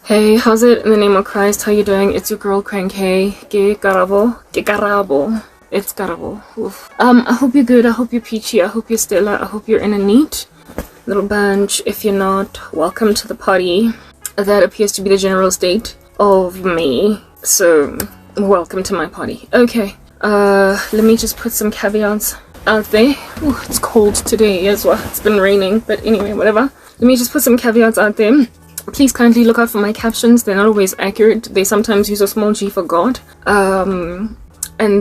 Hey, how's it in the name of Christ? How you doing? It's your girl Cranky. Karabo. Karabo. It's Karabo. Oof. I hope you're good. I hope you're peachy. I hope you're stellar. I hope you're in a neat little bunch. If you're not, welcome to the party. That appears to be the general state of me. So, welcome to my party. Okay. Let me just put some caveats out there. Ooh, it's cold today as well. It's been raining, but anyway, whatever. Let me just put some caveats out there. Please kindly look out for my captions. They're not always accurate. They sometimes use a small g for God. And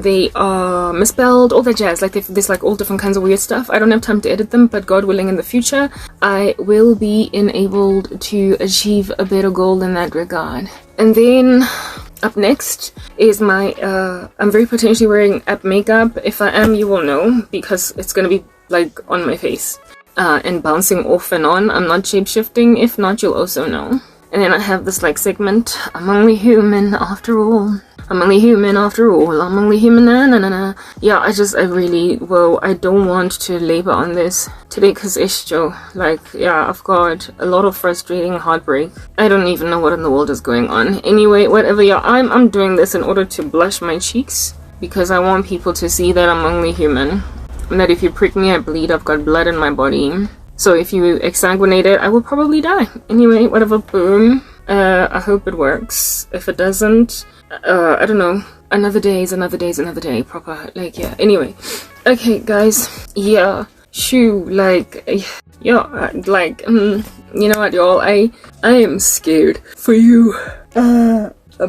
they are misspelled, all that jazz. Like there's like all different kinds of weird stuff. I don't have time to edit them, but God willing in the future, I will be enabled to achieve a better goal in that regard. And then up next is my, I'm very potentially wearing app makeup. If I am, you will know, because it's gonna be like on my face. And bouncing off and on. I'm not shape-shifting. If not, you'll also know. And then I have this like segment, I'm only human after all. I'm only human after all. I'm only human, na na na na. Yeah, I don't want to labor on this today because like, yeah, I've got a lot of frustrating heartbreak. I don't even know what in the world is going on. Anyway, whatever, yeah, I'm doing this in order to blush my cheeks because I want people to see that I'm only human. And that if you prick me, I bleed. I've got blood in my body. So if you exsanguinate it, I will probably die. Anyway, whatever, boom. I hope it works. If it doesn't, I don't know. Another day is another day is another day. Proper, like, yeah. Anyway. Okay, guys. Yeah. Shoo, like, yeah, like, you know what, y'all? I am scared for you.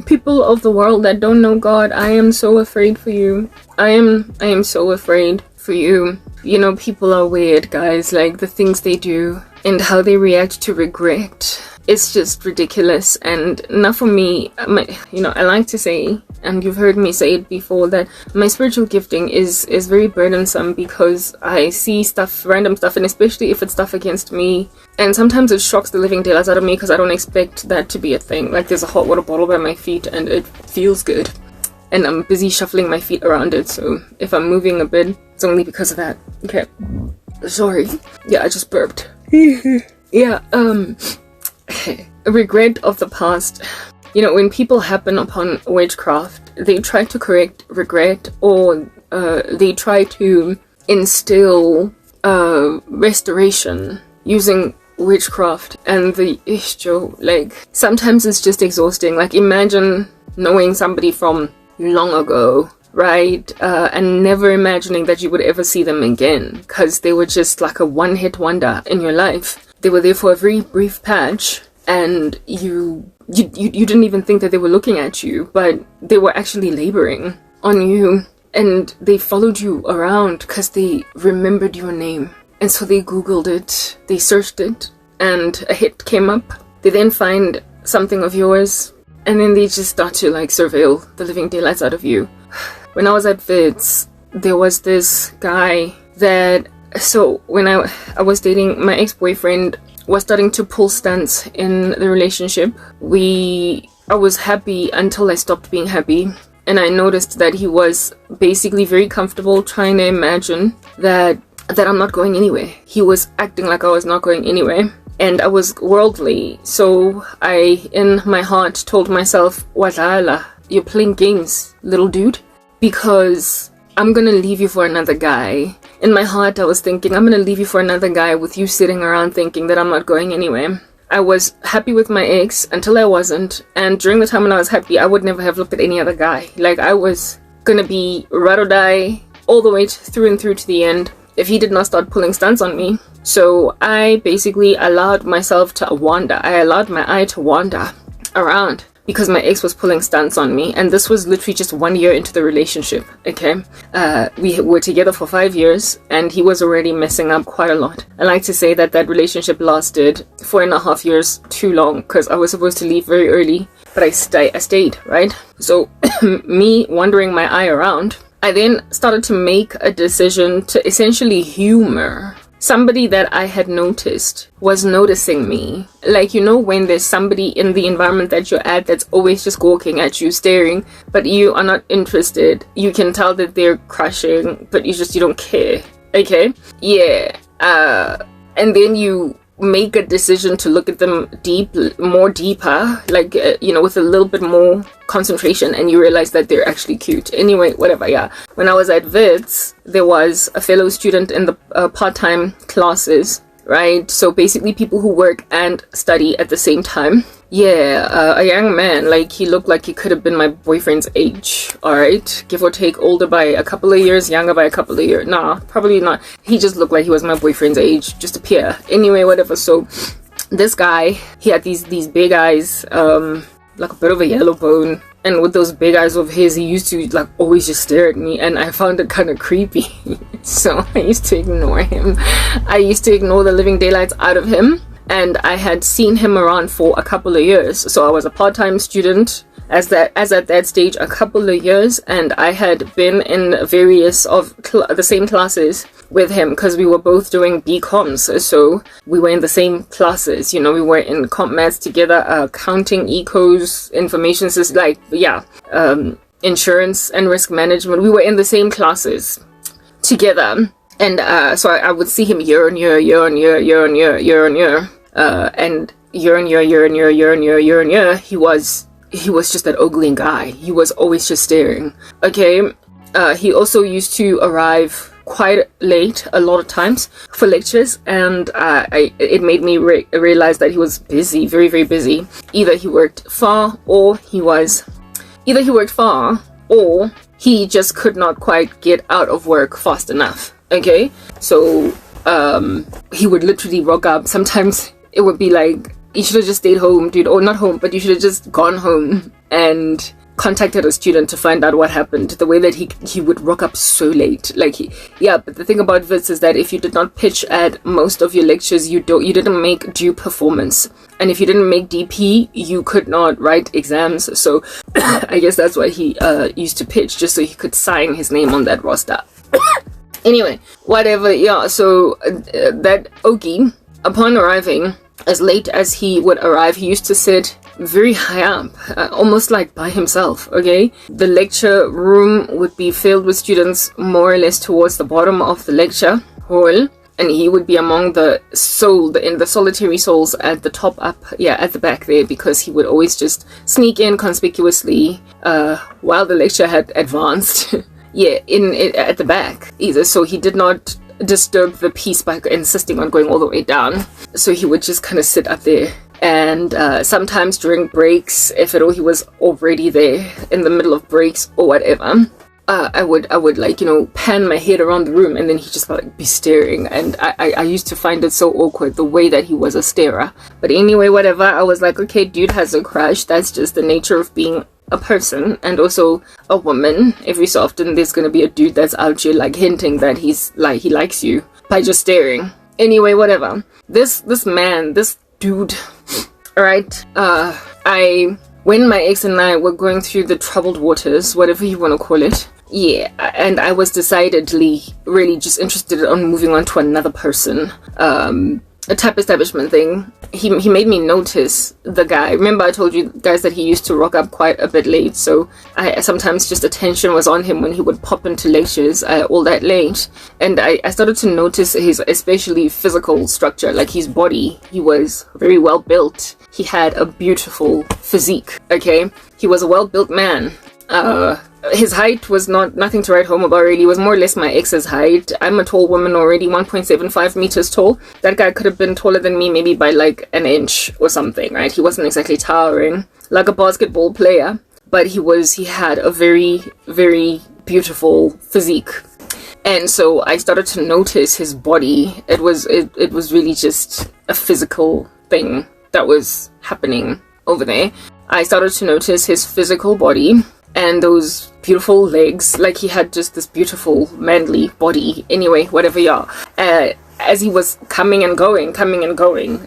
People of the world that don't know God, I am so afraid for you. I am so afraid for you. You know, people are weird, guys. Like the things they do and how they react to regret. It's just ridiculous. And not for me, I like to say, and you've heard me say it before, that my spiritual gifting is very burdensome because I see stuff, random stuff, and especially if it's stuff against me. And sometimes it shocks the living daylights out of me because I don't expect that to be a thing. Like there's a hot water bottle by my feet and it feels good. And I'm busy shuffling my feet around it, so if I'm moving a bit, it's only because of that. Okay. Sorry. Yeah, I just burped. Yeah, regret of the past. You know, when people happen upon witchcraft, they try to correct regret or they try to instill restoration using witchcraft and the like, sometimes it's just exhausting. Like, imagine knowing somebody from long ago, right, and never imagining that you would ever see them again because they were just like a one-hit wonder in your life. They were there for a very brief patch and you didn't even think that they were looking at you, but they were actually laboring on you, and they followed you around because they remembered your name, and so they googled it, they searched it, and a hit came up. They then find something of yours, and then they just start to like surveil the living daylights out of you. When I was at Wits, there was this guy that, so when I was dating, my ex-boyfriend was starting to pull stunts in the relationship. I was happy until I stopped being happy. And I noticed that he was basically very comfortable trying to imagine that I'm not going anywhere. He was acting like I was not going anywhere. And I was worldly, so I, in my heart, told myself, Wadala, you're playing games, little dude, because I'm gonna leave you for another guy. In my heart, I was thinking, I'm gonna leave you for another guy with you sitting around thinking that I'm not going anywhere. I was happy with my ex until I wasn't, and during the time when I was happy, I would never have looked at any other guy. Like, I was gonna be ride or die all the way through and through to the end if he did not start pulling stunts on me. So I basically allowed myself to wander. I allowed my eye to wander around because my ex was pulling stunts on me, and this was literally just 1 year into the relationship. Okay, we were together for 5 years and he was already messing up quite a lot. I like to say that relationship lasted 4.5 years too long because I was supposed to leave very early, but I stayed, right? So me wandering my eye around, I then started to make a decision to essentially humor somebody that I had noticed was noticing me. Like, you know, when there's somebody in the environment that you're at that's always just gawking at you, staring, but you are not interested. You can tell that they're crushing, but you don't care. Okay? Yeah. And then you make a decision to look at them more deeper, like with a little bit more concentration, and you realize that they're actually cute. Anyway, whatever. Yeah, when I was at Wits, there was a fellow student in the part-time classes, right? So basically people who work and study at the same time. Yeah, a young man, like he looked like he could have been my boyfriend's age, alright? Give or take, older by a couple of years, younger by a couple of years. Nah, probably not. He just looked like he was my boyfriend's age, just a peer. Anyway, whatever. So this guy, he had these big eyes, like a bit of a yellow bone. And with those big eyes of his, he used to like always just stare at me, and I found it kind of creepy. So I used to ignore him. I used to ignore the living daylights out of him. And I had seen him around for a couple of years. So I was a part-time student as at that stage a couple of years, and I had been in various of the same classes with him because we were both doing BComs. So we were in the same classes, we were in comp maths together, accounting, ecos, information systems, insurance and risk management. We were in the same classes together. And so I would see him year on year, and year on year, he was just that ogling guy. He was always just staring. Okay, he also used to arrive quite late a lot of times for lectures, and it made me realize that he was busy, very, very busy. Either he worked far, or he just could not quite get out of work fast enough. Okay, so he would literally rock up. Sometimes it would be like, you should have just stayed home, dude, or not home, but you should have just gone home and contacted a student to find out what happened. The way that he would rock up so late, but the thing about Wits is that if you did not pitch at most of your lectures, you didn't make due performance, and if you didn't make DP, you could not write exams. So I guess that's why he used to pitch, just so he could sign his name on that roster. Anyway, whatever, yeah, so that Ogie, upon arriving, as late as he would arrive, he used to sit very high up, almost like by himself, okay? The lecture room would be filled with students more or less towards the bottom of the lecture hall, and he would be among the solitary souls at the top up, at the back there, because he would always just sneak in conspicuously while the lecture had advanced. At the back either, so he did not disturb the piece by insisting on going all the way down. So he would just kind of sit up there, and sometimes during breaks, if at all he was already there in the middle of breaks or whatever, I would pan my head around the room, and then he'd just be staring, and I used to find it so awkward the way that he was a starer. But anyway, whatever, I was like, okay, dude has a crush. That's just the nature of being a person, and also a woman. Every so often there's gonna be a dude that's out here hinting that he likes you by just staring. Anyway, whatever, this dude, alright, when my ex and I were going through the troubled waters, whatever you want to call it, and I was decidedly really just interested in moving on to another person, a type establishment thing, he made me notice the guy. Remember I told you guys that he used to rock up quite a bit late, so I sometimes just attention was on him when he would pop into lectures all that late, and I started to notice his especially physical structure, like his body. He was very well built. He had a beautiful physique, okay? He was a well-built man. His height was nothing to write home about, really. It was more or less my ex's height. I'm a tall woman already, 1.75 meters tall. That guy could have been taller than me, maybe by an inch or something, right? He wasn't exactly towering like a basketball player, but he had a very, very beautiful physique. And so I started to notice his body. It was really just a physical thing that was happening over there. I started to notice his physical body and those beautiful legs, like he had just this beautiful manly body. Anyway, whatever, as he was coming and going,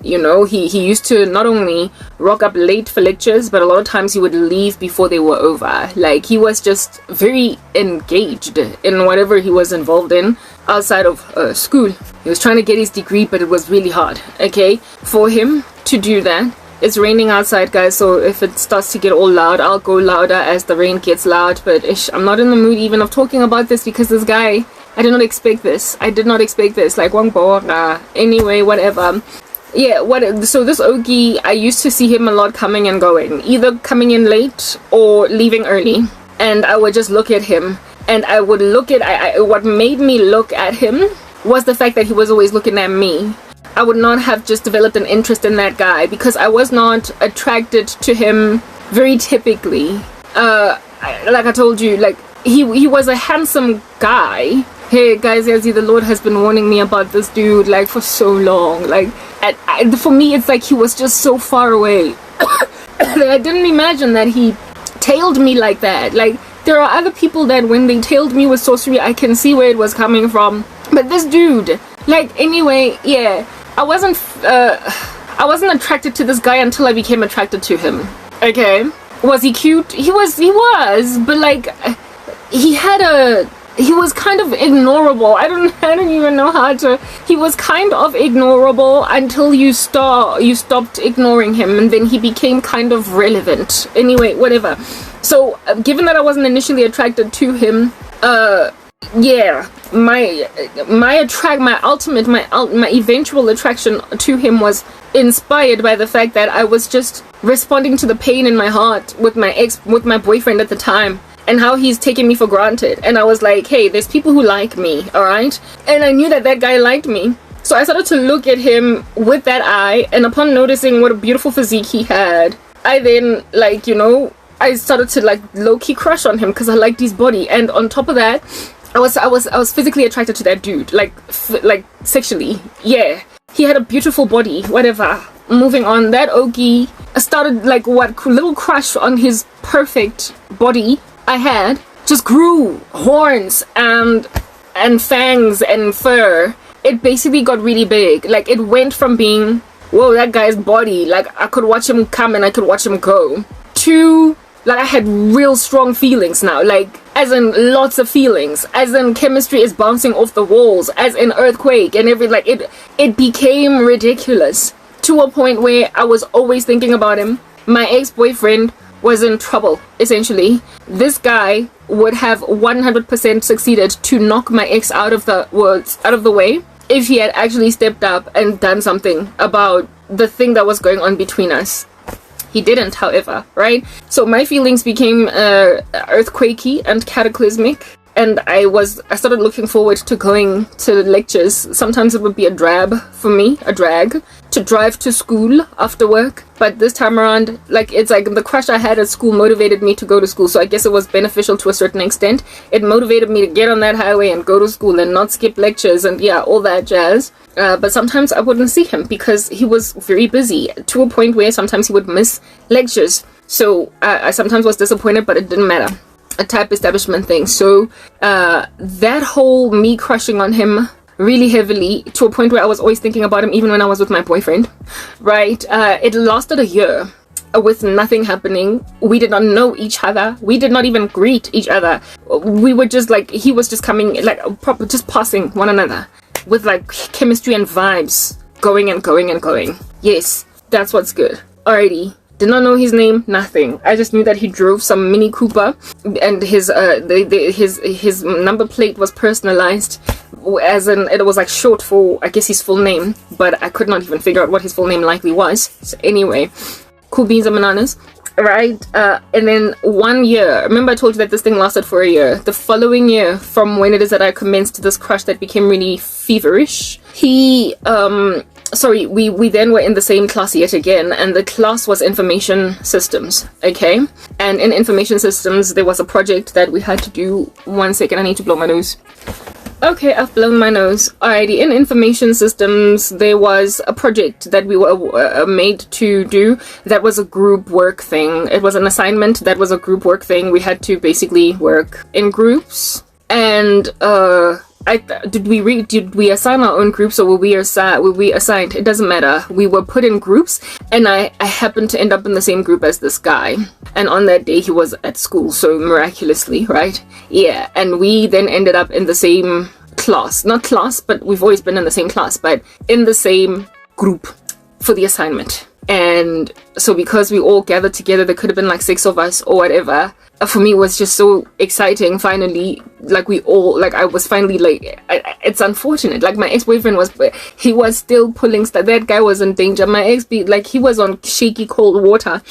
he used to not only rock up late for lectures, but a lot of times he would leave before they were over. Like, he was just very engaged in whatever he was involved in outside of school. He was trying to get his degree, but it was really hard, okay, for him to do that. It's raining outside, guys, so if it starts to get all loud, I'll go louder as the rain gets loud. But I'm not in the mood even of talking about this, because this guy, I did not expect this. Like, Anyway, whatever. Yeah, so this Ogie, I used to see him a lot coming and going, either coming in late or leaving early. And I would just look at him, and I would look at, what made me look at him was the fact that he was always looking at me. I would not have just developed an interest in that guy because I was not attracted to him very typically. Like I told you, like he was a handsome guy. Hey guys, Yazzie, the Lord has been warning me about this dude like for so long. Like, for me, it's like he was just so far away. I didn't imagine that he tailed me like that. Like, there are other people that when they tailed me with sorcery, I can see where it was coming from. But this dude, like, anyway, yeah, I wasn't attracted to this guy until I became attracted to him. Okay, was he cute? He was, but like, he was kind of ignorable. I don't even know how to. He was kind of ignorable until you stopped ignoring him, and then he became kind of relevant. Anyway, whatever. So, given that I wasn't initially attracted to him, yeah, my eventual attraction to him was inspired by the fact that I was just responding to the pain in my heart with my boyfriend at the time. And how he's taken me for granted. And I was like, hey, there's people who like me, alright? And I knew that that guy liked me. So I started to look at him with that eye. And upon noticing what a beautiful physique he had, I then, like, you know, I started to, like, low-key crush on him because I liked his body. And on top of that, I was physically attracted to that dude. Like sexually. Yeah. He had a beautiful body. Whatever. Moving on. That Ogie started, like, what little crush on his perfect body I had just grew horns and fangs and fur. It basically got really big. Like, it went from being, whoa, that guy's body, like I could watch him come and I could watch him go, to like I had real strong feelings now, like as in lots of feelings, as in chemistry is bouncing off the walls, as in earthquake and like it became ridiculous to a point where I was always thinking about him. My ex-boyfriend was in trouble, essentially. This guy would have 100% succeeded to knock my ex out of the way if he had actually stepped up and done something about the thing that was going on between us. He didn't, however, right? So my feelings became earthquakey and cataclysmic, and I started looking forward to going to lectures. Sometimes it would be a drag to drive to school after work, but this time around, like, it's like the crush I had at school motivated me to go to school, so I guess it was beneficial to a certain extent. It motivated me to get on that highway and go to school and not skip lectures and yeah, all that jazz. But sometimes I wouldn't see him because he was very busy, to a point where sometimes he would miss lectures. So I sometimes was disappointed, but it didn't matter. A type establishment thing. So that whole me crushing on him really heavily, to a point where I was always thinking about him even when I was with my boyfriend, right? It lasted a year with nothing happening. We did not know each other. We did not even greet each other. We were just like, he was just coming, like, just passing one another with like chemistry and vibes going and going and going. Yes, that's what's good. Alrighty. Did not know his name, nothing. I just knew that he drove some Mini Cooper, and his number plate was personalized, as in it was like short for, I guess, his full name, but I could not even figure out what his full name likely was. So anyway, cool beans and bananas, right? And then 1 year. Remember I told you that this thing lasted for a year. The following year, from when it is that I commenced this crush that became really feverish, we then were in the same class yet again, and the class was information systems, okay? And in information systems, there was a project that we had to do. 1 second, I need to blow my nose. Okay, I've blown my nose. Alrighty, in information systems, there was a project that we were made to do that was a group work thing. It was an assignment that was a group work thing. We had to basically work in groups, and did we assign our own groups, or were we assigned? It doesn't matter. We were put in groups, and I happened to end up in the same group as this guy. And on that day, he was at school, so miraculously, right? Yeah, and we then ended up in the same class. Not class, but we've always been in the same class, but in the same group for the assignment. And so because we all gathered together, there could have been like 6 of us or whatever. For me, it was just so exciting. Finally, like I was finally like, it's unfortunate. Like my ex-boyfriend he was still pulling stuff. That guy was in danger. My he was on shaky cold water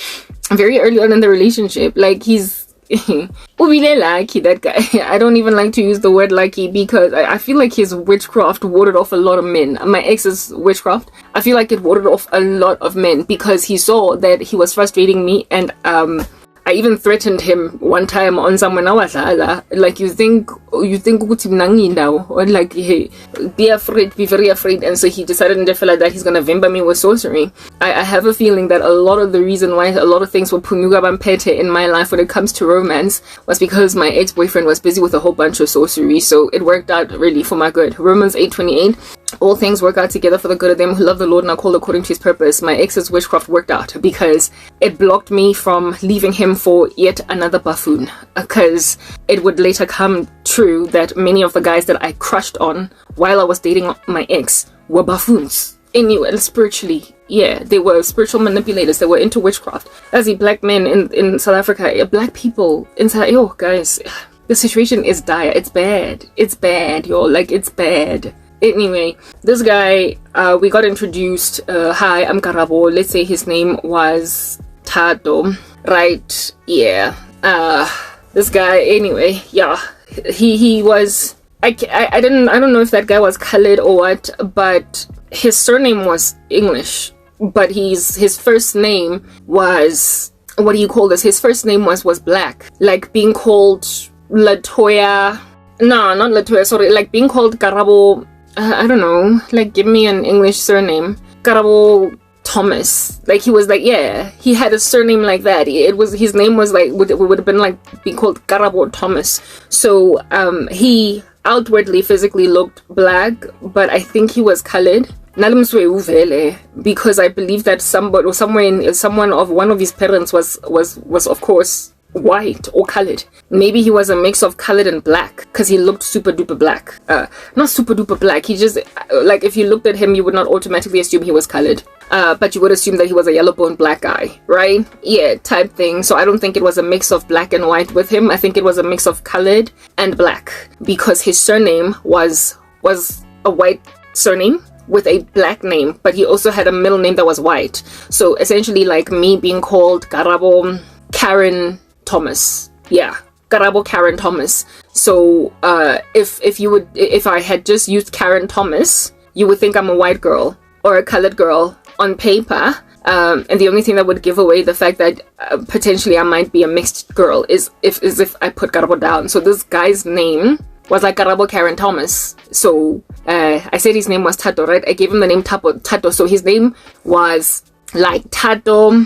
very early on in the relationship. Like he's lucky, that guy. I don't even like to use the word lucky because I feel like his witchcraft warded off a lot of men. My ex's witchcraft, I feel like it warded off a lot of men because he saw that he was frustrating me, and I even threatened him one time on someone else. Like you think ukuthi mina ngiyindawo, or like, hey, be very afraid. And so he decided in like that he's gonna vimba me with sorcery. I have a feeling that a lot of the reason why a lot of things were punyuga bampete in my life when it comes to romance was because my ex-boyfriend was busy with a whole bunch of sorcery. So it worked out really for my good. Romans 8:28. All things work out together for the good of them who love the Lord and are called according to his purpose. My ex's witchcraft worked out because it blocked me from leaving him for yet another buffoon. Because it would later come true that many of the guys that I crushed on while I was dating my ex were buffoons. Anyway, spiritually, yeah, they were spiritual manipulators. They were into witchcraft. As the black men in South Africa, black people in South, guys, the situation is dire. It's bad. It's bad, yo. Like, it's bad. Anyway, this guy, we got introduced. Hi, I'm Karabo. Let's say his name was Tato, right? Yeah. This guy, anyway, yeah, he was. I don't know if that guy was colored or what, but his surname was English, but his first name was, what do you call this? His first name was black, like being called Latoya. No, not Latoya. Sorry, like being called Karabo. I don't know, like give me an English surname. Karabo Thomas. Like he was like, yeah, he had a surname like that. His name was like, would have been like being called Karabo Thomas. So he outwardly physically looked black, but I think he was colored. Because I believe that one of his parents was of course white or colored. Maybe he was a mix of colored and black because he looked super duper black. Not super duper black, he just, like, if you looked at him you would not automatically assume he was colored, but you would assume that he was a yellow boned black guy, right? Yeah, type thing. So I don't think it was a mix of black and white with him. I think it was a mix of colored and black because his surname was a white surname with a black name, but he also had a middle name that was white. So essentially like me being called Karabo Karen Thomas. Yeah, Karabo Karen Thomas. So if I had just used Karen Thomas, you would think I'm a white girl or a colored girl on paper. And the only thing that would give away the fact that potentially I might be a mixed girl is if I put Karabo down. So this guy's name was like Karabo Karen Thomas. So I said his name was Tato, right? I gave him the name Tato. So his name was like Tato.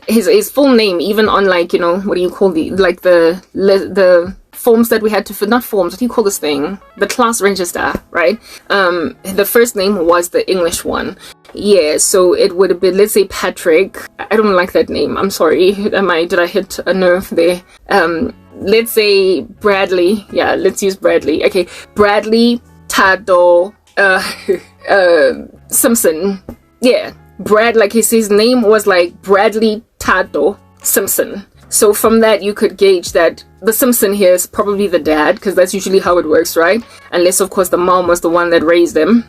His full name, even on like, you know, what do you call the forms that we had to fill, not forms, what do you call this thing? The class register, right? The first name was the English one. Yeah, so it would have been, let's say Patrick. I don't like that name. I'm sorry. Did I hit a nerve there? Let's say Bradley. Yeah, let's use Bradley. Okay, Bradley Tato Simpson. Yeah. Like his name was like Bradley Tato Simpson. So from that you could gauge that the Simpson here is probably the dad, because that's usually how it works, right? Unless of course the mom was the one that raised him,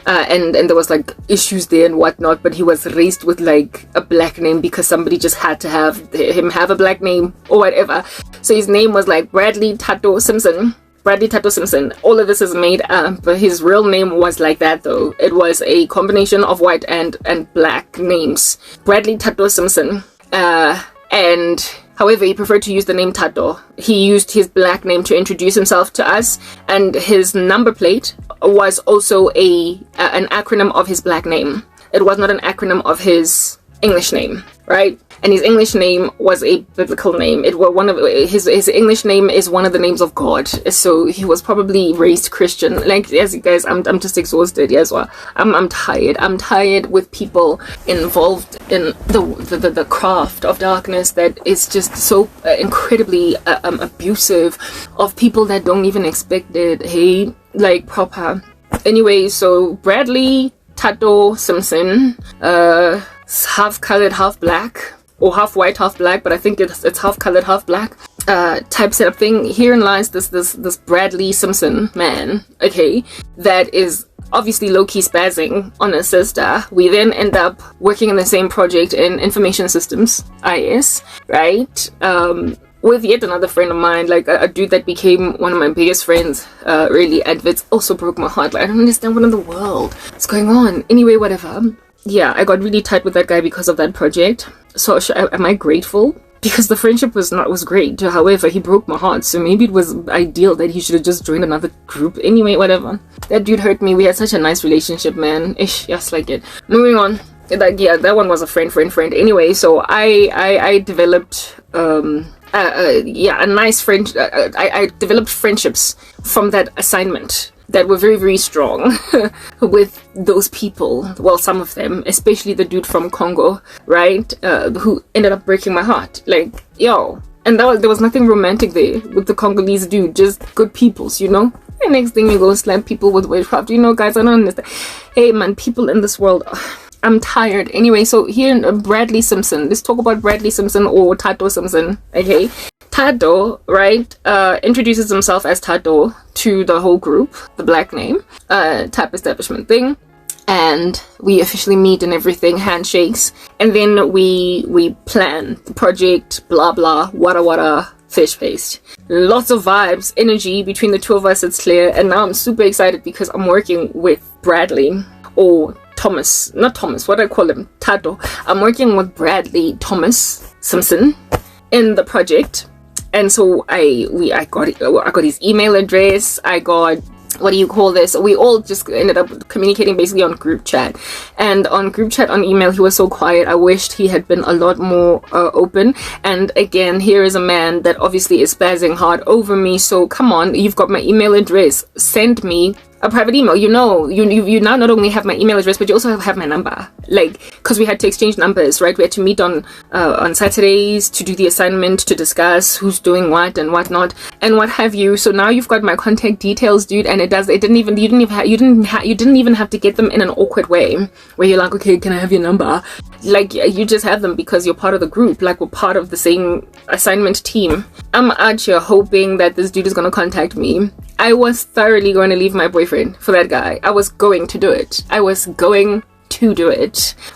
and there was like issues there and whatnot, but he was raised with like a black name because somebody just had to have him have a black name or whatever. So his name was like Bradley Tato Simpson. Bradley Tato Simpson. All of this is made up, but his real name was like that though. It was a combination of white and black names. Bradley Tato Simpson. And however, he preferred to use the name Tato. He used his black name to introduce himself to us, and his number plate was also an acronym of his black name. It was not an acronym of his English name, right? And his English name was a biblical name. It was one of his English name is one of the names of God. So he was probably raised Christian. Like, yes, you guys, I'm just exhausted. Yes, well, I'm tired. I'm tired with people involved in the craft of darkness that is just so incredibly abusive of people that don't even expect it. Hey, like proper. Anyway, so Bradley Tato Simpson. half colored, half black, or half white, half black, but I think it's half colored, half black type setup thing. Herein lies this Bradley Simpson man, okay, that is obviously low-key spazzing on his sister. We then end up working in the same project in information systems, IS, right? With yet another friend of mine, like a dude that became one of my biggest friends, really. Advits also broke my heart. Like, I don't understand what in the world is going on. Anyway, whatever. Yeah, I got really tight with that guy because of that project. So am I grateful? Because the friendship was great. However, he broke my heart. So maybe it was ideal that he should have just joined another group. Anyway, whatever. That dude hurt me. We had such a nice relationship, man. Ish, just like it. Moving on. That one was a friend. Anyway, so I developed a nice friend. I developed friendships from that assignment that were very, very strong with those people. Well, some of them, especially the dude from Congo, right? Who ended up breaking my heart. Like, yo. And there was nothing romantic there with the Congolese dude, just good peoples, you know? And next thing you go slap people with witchcraft. You know, guys, I don't understand. Hey, man, people in this world, I'm tired. Anyway, so here in Bradley Simpson, let's talk about Bradley Simpson or Tato Simpson, okay? Tato, right, introduces himself as Tato to the whole group, the black name, type establishment thing, and we officially meet and everything, handshakes, and then we plan the project, blah blah, wada fish paste. Lots of vibes, energy between the two of us, it's clear, and now I'm super excited because I'm working with Bradley, or Thomas, not Thomas, what do I call him? Tato. I'm working with Bradley Thomas Simpson in the project. And so I got his email address. I got, what do you call this? We all just ended up communicating basically on group chat. And on group chat on email, he was so quiet. I wished he had been a lot more open. And again, here is a man that obviously is spazzing hard over me. So come on, you've got my email address. Send me a private email. You know, you now not only have my email address, but you also have my number. Like, because we had to exchange numbers, right? We had to meet on Saturdays to do the assignment, to discuss who's doing what and whatnot and what have you. So now you've got my contact details, dude. And you didn't even have to get them in an awkward way where you're like, okay, can I have your number? Like, you just have them because you're part of the group. Like, we're part of the same assignment team. I'm out here hoping that this dude is gonna contact me. I was thoroughly going to leave my boyfriend for that guy. I was going to do it.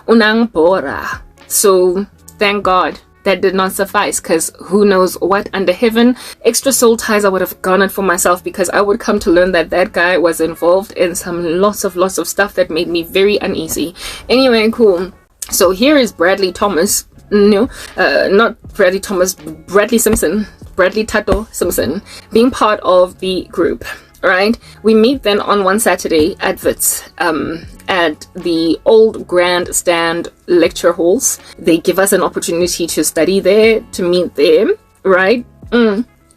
Unang bora. So thank God that did not suffice, because who knows what under heaven extra soul ties I would have garnered for myself, because I would come to learn that that guy was involved in some lots of stuff that made me very uneasy. Anyway, cool. So here is Bradley Thomas. No, not Bradley Thomas, Bradley Simpson, Bradley Tato Simpson, being part of the group, right? We meet then on one Saturday at Wits, at the old grandstand lecture halls. They give us an opportunity to study there, to meet there, right?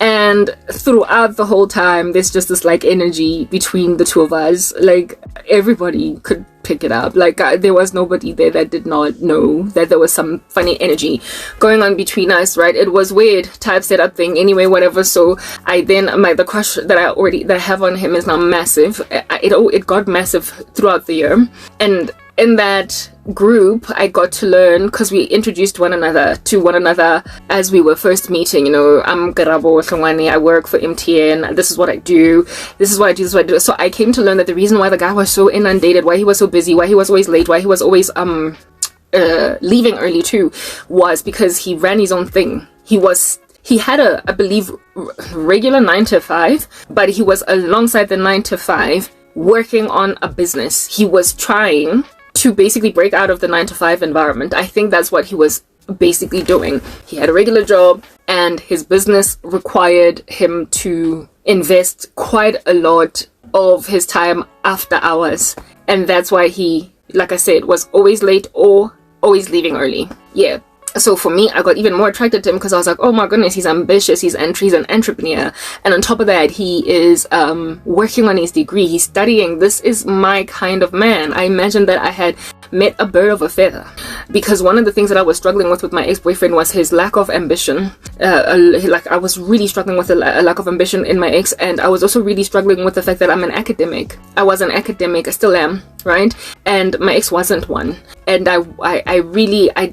And throughout the whole time, there's just this like energy between the two of us. Like, everybody could pick it up. Like, there was nobody there that did not know that there was some funny energy going on between us, right? It was weird type setup thing. Anyway, whatever. So I then, the crush that I have on him is now massive. It got massive throughout the year. And in that group, I got to learn, because we introduced one another to one another as we were first meeting. You know, I'm Karabo, Hlongwane, I work for MTN, this is what I do, this is what I do. So I came to learn that the reason why the guy was so inundated, why he was so busy, why he was always late, why he was always leaving early too, was because he ran his own thing. He had I believe, regular 9 to 5, but he was alongside the 9 to 5 working on a business. He was trying to basically break out of the 9 to 5 environment. I think that's what he was basically doing. He had a regular job and his business required him to invest quite a lot of his time after hours. And that's why he, like I said, was always late or always leaving early. Yeah. So for me, I got even more attracted to him because I was like, oh my goodness, he's ambitious, he's an entrepreneur. And on top of that, he is working on his degree, he's studying. This is my kind of man. I imagine that I had met a bird of a feather, because one of the things that I was struggling with my ex-boyfriend was his lack of ambition. Like I was really struggling with a lack of ambition in my ex, and I was also really struggling with the fact that I'm an academic. I was an academic, I still am, right? And my ex wasn't one. And I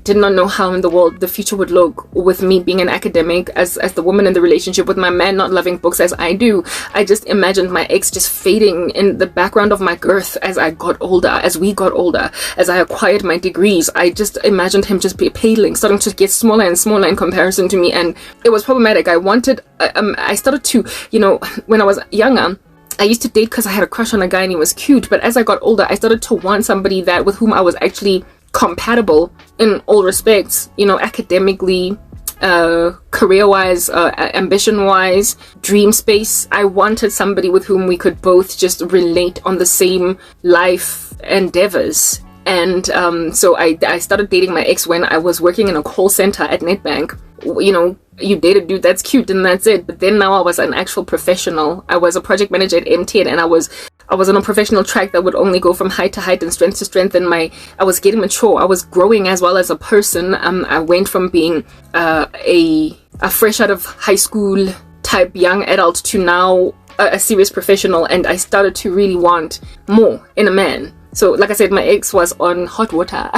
did not know how in the world the future would look with me being an academic as the woman in the relationship, with my man not loving books as I do. I just imagined my ex just fading in the background of my girth as I got older, as we got older, as I acquired my degrees. I just imagined him just be paling, starting to get smaller and smaller in comparison to me, and it was problematic. I started to, when I was younger, I used to date because I had a crush on a guy and he was cute, but as I got older, I started to want somebody with whom I was actually compatible in all respects, academically, career-wise, ambition-wise, dream space. I wanted somebody with whom we could both just relate on the same life endeavors. And so I started dating my ex when I was working in a call center at Nedbank. You date a dude that's cute and that's it. But then now I was an actual professional. I was a project manager at MTN, and I was on a professional track that would only go from height to height and strength to strength. And I was getting mature. I was growing as well as a person. I went from being a fresh out of high school type young adult to now a serious professional. And I started to really want more in a man. So, like I said, my ex was on hot water.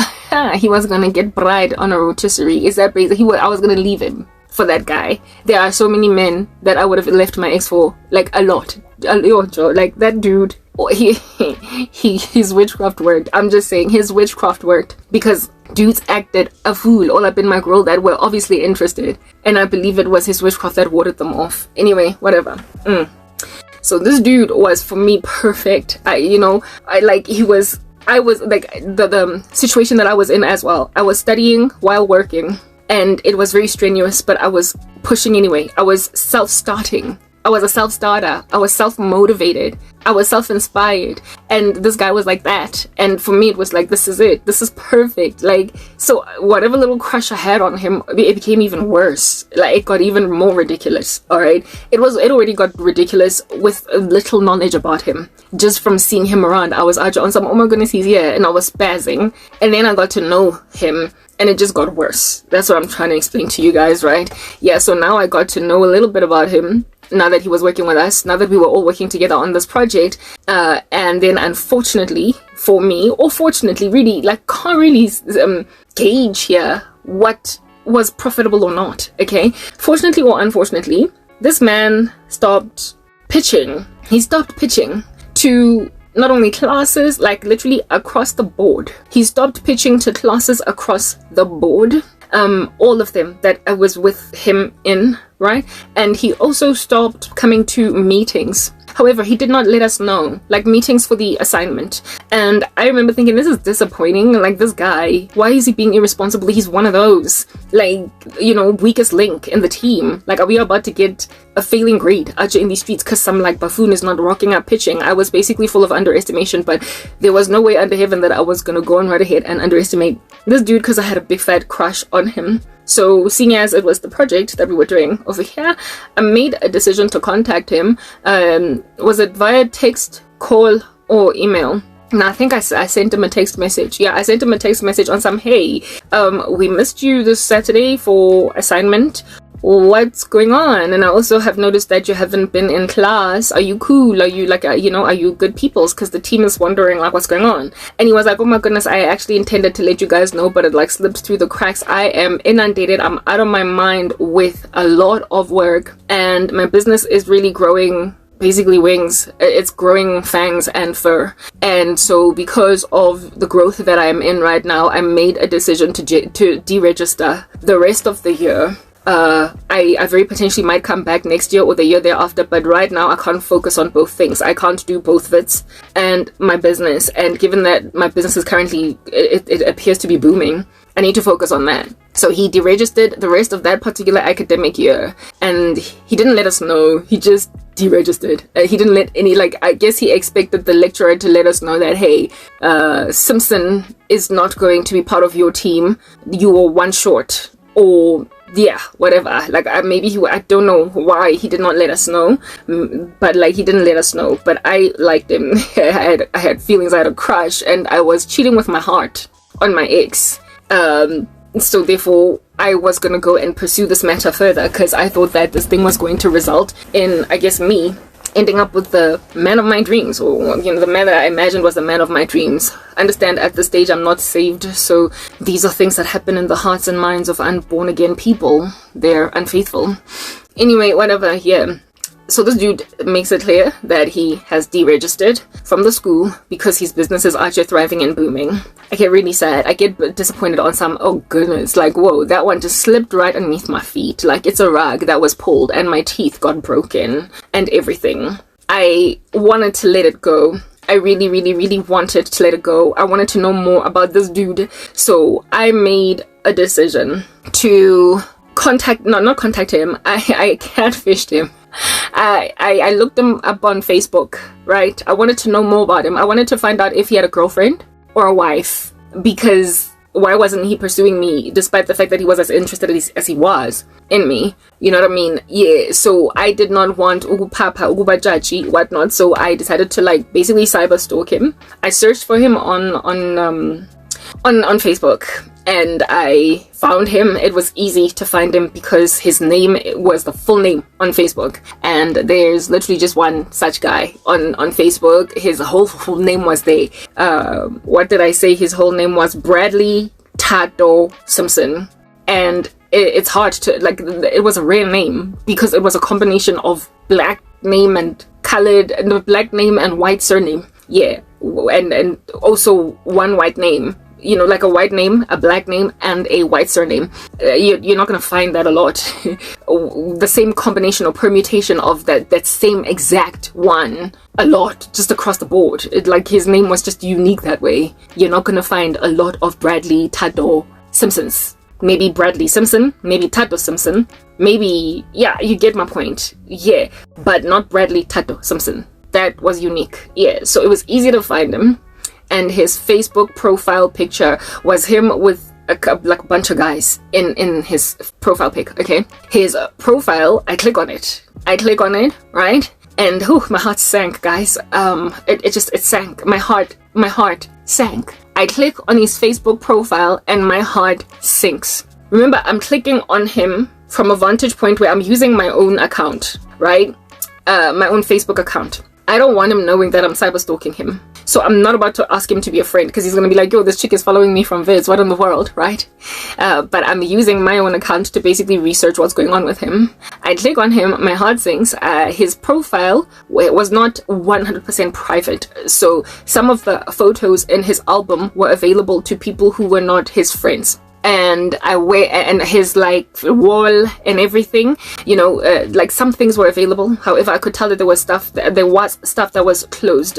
He was gonna get bride on a rotisserie. Is that crazy? I was gonna leave him for that guy. There are so many men that I would have left my ex for, like a lot. Like that dude, his witchcraft worked. I'm just saying, his witchcraft worked, because dudes acted a fool all up in my grill that were obviously interested, and I believe it was his witchcraft that warded them off. Anyway, whatever. So this dude was, for me, perfect. I was like, the situation that I was in as well. I was studying while working, and it was very strenuous, but I was pushing anyway. I was self-starting. I was a self-starter. I was self-motivated. I was self-inspired. And this guy was like that. And for me, it was like, this is it. This is perfect. Like, so whatever little crush I had on him, it became even worse. Like, it got even more ridiculous. All right. It already got ridiculous with little knowledge about him. Just from seeing him around, I was on some, oh my goodness, he's here. And I was spazzing. And then I got to know him, and it just got worse. That's what I'm trying to explain to you guys, right? Yeah, so now I got to know a little bit about him, now that he was working with us, now that we were all working together on this project. And then unfortunately for me, or fortunately, really, like, can't really gauge here what was profitable or not, okay? Fortunately or unfortunately, this man stopped pitching. He stopped pitching to not only classes, like literally across the board. He stopped pitching to classes across the board. All of them that I was with him in, right? And he also stopped coming to meetings. However, he did not let us know, like meetings for the assignment. And I remember thinking, this is disappointing. Like, this guy, why is he being irresponsible? He's one of those, like, weakest link in the team. Like, are we about to get a failing grade out in these streets because some like buffoon is not rocking up pitching? I was basically full of underestimation, but there was no way under heaven that I was going to go on right ahead and underestimate this dude because I had a big fat crush on him. So, seeing as it was the project that we were doing over here, I made a decision to contact him. Was it via text, call, or email? And I think I sent him a text message. Yeah, I sent him a text message on some, hey, we missed you this Saturday for assignment. What's going on? And I also have noticed that you haven't been in class. Are you cool? Are you like, are you good peoples? Because the team is wondering like what's going on. And he was like, oh my goodness, I actually intended to let you guys know, but it like slipped through the cracks. I am inundated. I'm out of my mind with a lot of work, and my business is really growing. Basically wings, it's growing fangs and fur. And so because of the growth that I am in right now, I made a decision to deregister the rest of the year. I very potentially might come back next year or the year thereafter, but right now I can't focus on both things. I can't do both Wits and my business, and given that my business is currently, it appears to be booming, I need to focus on that. So he deregistered the rest of that particular academic year, and he didn't let us know. He just deregistered. He didn't let any, like, I guess he expected the lecturer to let us know that, hey, Simpson is not going to be part of your team. You were one short, or yeah, whatever. Like maybe I don't know why he did not let us know, but like he didn't let us know. But I liked him. I had feelings. I had a crush, and I was cheating with my heart on my ex. So therefore I was gonna go and pursue this matter further, because I thought that this thing was going to result in, I guess, me ending up with the man of my dreams, or the man that I imagined was the man of my dreams. Understand, at this stage I'm not saved, so these are things that happen in the hearts and minds of unborn again people. They're unfaithful. Anyway, whatever. Yeah, so this dude makes it clear that he has deregistered from the school because his business is out here thriving and booming. I get really sad. I get disappointed on some. Oh goodness, like whoa, that one just slipped right underneath my feet. Like it's a rug that was pulled and my teeth got broken and everything. I wanted to let it go. I really, really, really wanted to let it go. I wanted to know more about this dude. So I made a decision to not contact him. I catfished him. I looked him up on Facebook, right? I wanted to know more about him. I wanted to find out if he had a girlfriend or a wife, because why wasn't he pursuing me despite the fact that he was as interested as he was in me? You know what I mean? Yeah, so I did not want papa, ugubajachi, whatnot, so I decided to like basically cyber stalk him. I searched for him on Facebook, and I found him. It was easy to find him because his name was the full name on Facebook, and there's literally just one such guy on Facebook. His whole full name was what did I say? His whole name was Bradley Tato Simpson, and it's hard to, like, it was a rare name because it was a combination of black name and colored, and black name and white surname. Yeah, and also one white name. Like a white name, a black name, and a white surname. You're not going to find that a lot. The same combination or permutation of that same exact one a lot, just across the board. Like his name was just unique that way. You're not going to find a lot of Bradley Tato Simpsons. Maybe Bradley Simpson, maybe Tato Simpson, maybe, yeah, you get my point. Yeah, but not Bradley Tato Simpson. That was unique. Yeah, so it was easy to find him. And his Facebook profile picture was him with a bunch of guys in his profile pic. Okay, his profile. I click on it, right? And my heart sank, guys. It sank. My heart sank. I click on his Facebook profile and my heart sinks. Remember, I'm clicking on him from a vantage point where I'm using my own account, right? My own Facebook account. I don't want him knowing that I'm cyber stalking him. So I'm not about to ask him to be a friend, because he's going to be like, yo, this chick is following me from vids. What in the world, right? But I'm using my own account to basically research what's going on with him. I click on him. My heart sinks. His profile was not 100% private. So some of the photos in his album were available to people who were not his friends. And his like wall and everything, like some things were available. However, I could tell that there was stuff that was closed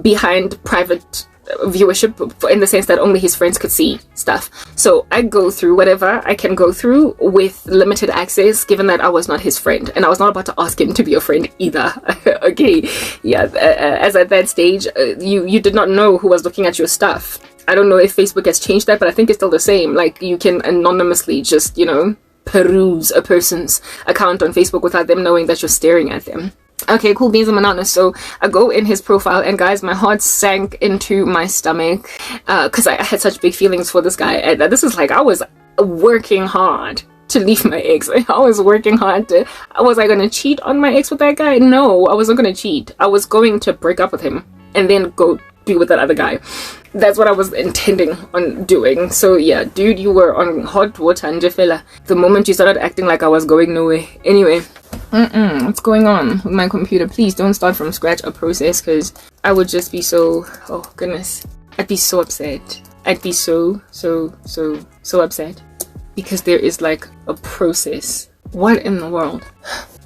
behind private viewership, in the sense that only his friends could see stuff. So I go through whatever I can go through with limited access, given that I was not his friend, and I was not about to ask him to be a friend either. Okay, yeah. As at that stage, you did not know who was looking at your stuff. I don't know if Facebook has changed that, but I think it's still the same. Like, you can anonymously just, peruse a person's account on Facebook without them knowing that you're staring at them. Okay, cool beans and bananas. So I go in his profile, and guys, my heart sank into my stomach because I had such big feelings for this guy. And this is like, I was working hard to leave my ex. I was working hard to... Was I going to cheat on my ex with that guy? No, I wasn't going to cheat. I was going to break up with him and then go be with that other guy. That's what I was intending on doing. So yeah, dude, you were on hot water, Njefela, the moment you started acting like I was going nowhere. Anyway, what's going on with my computer? Please don't start from scratch a process, because I would just be so... oh goodness, I'd be so upset. I'd be so upset, because there is like a process. What in the world?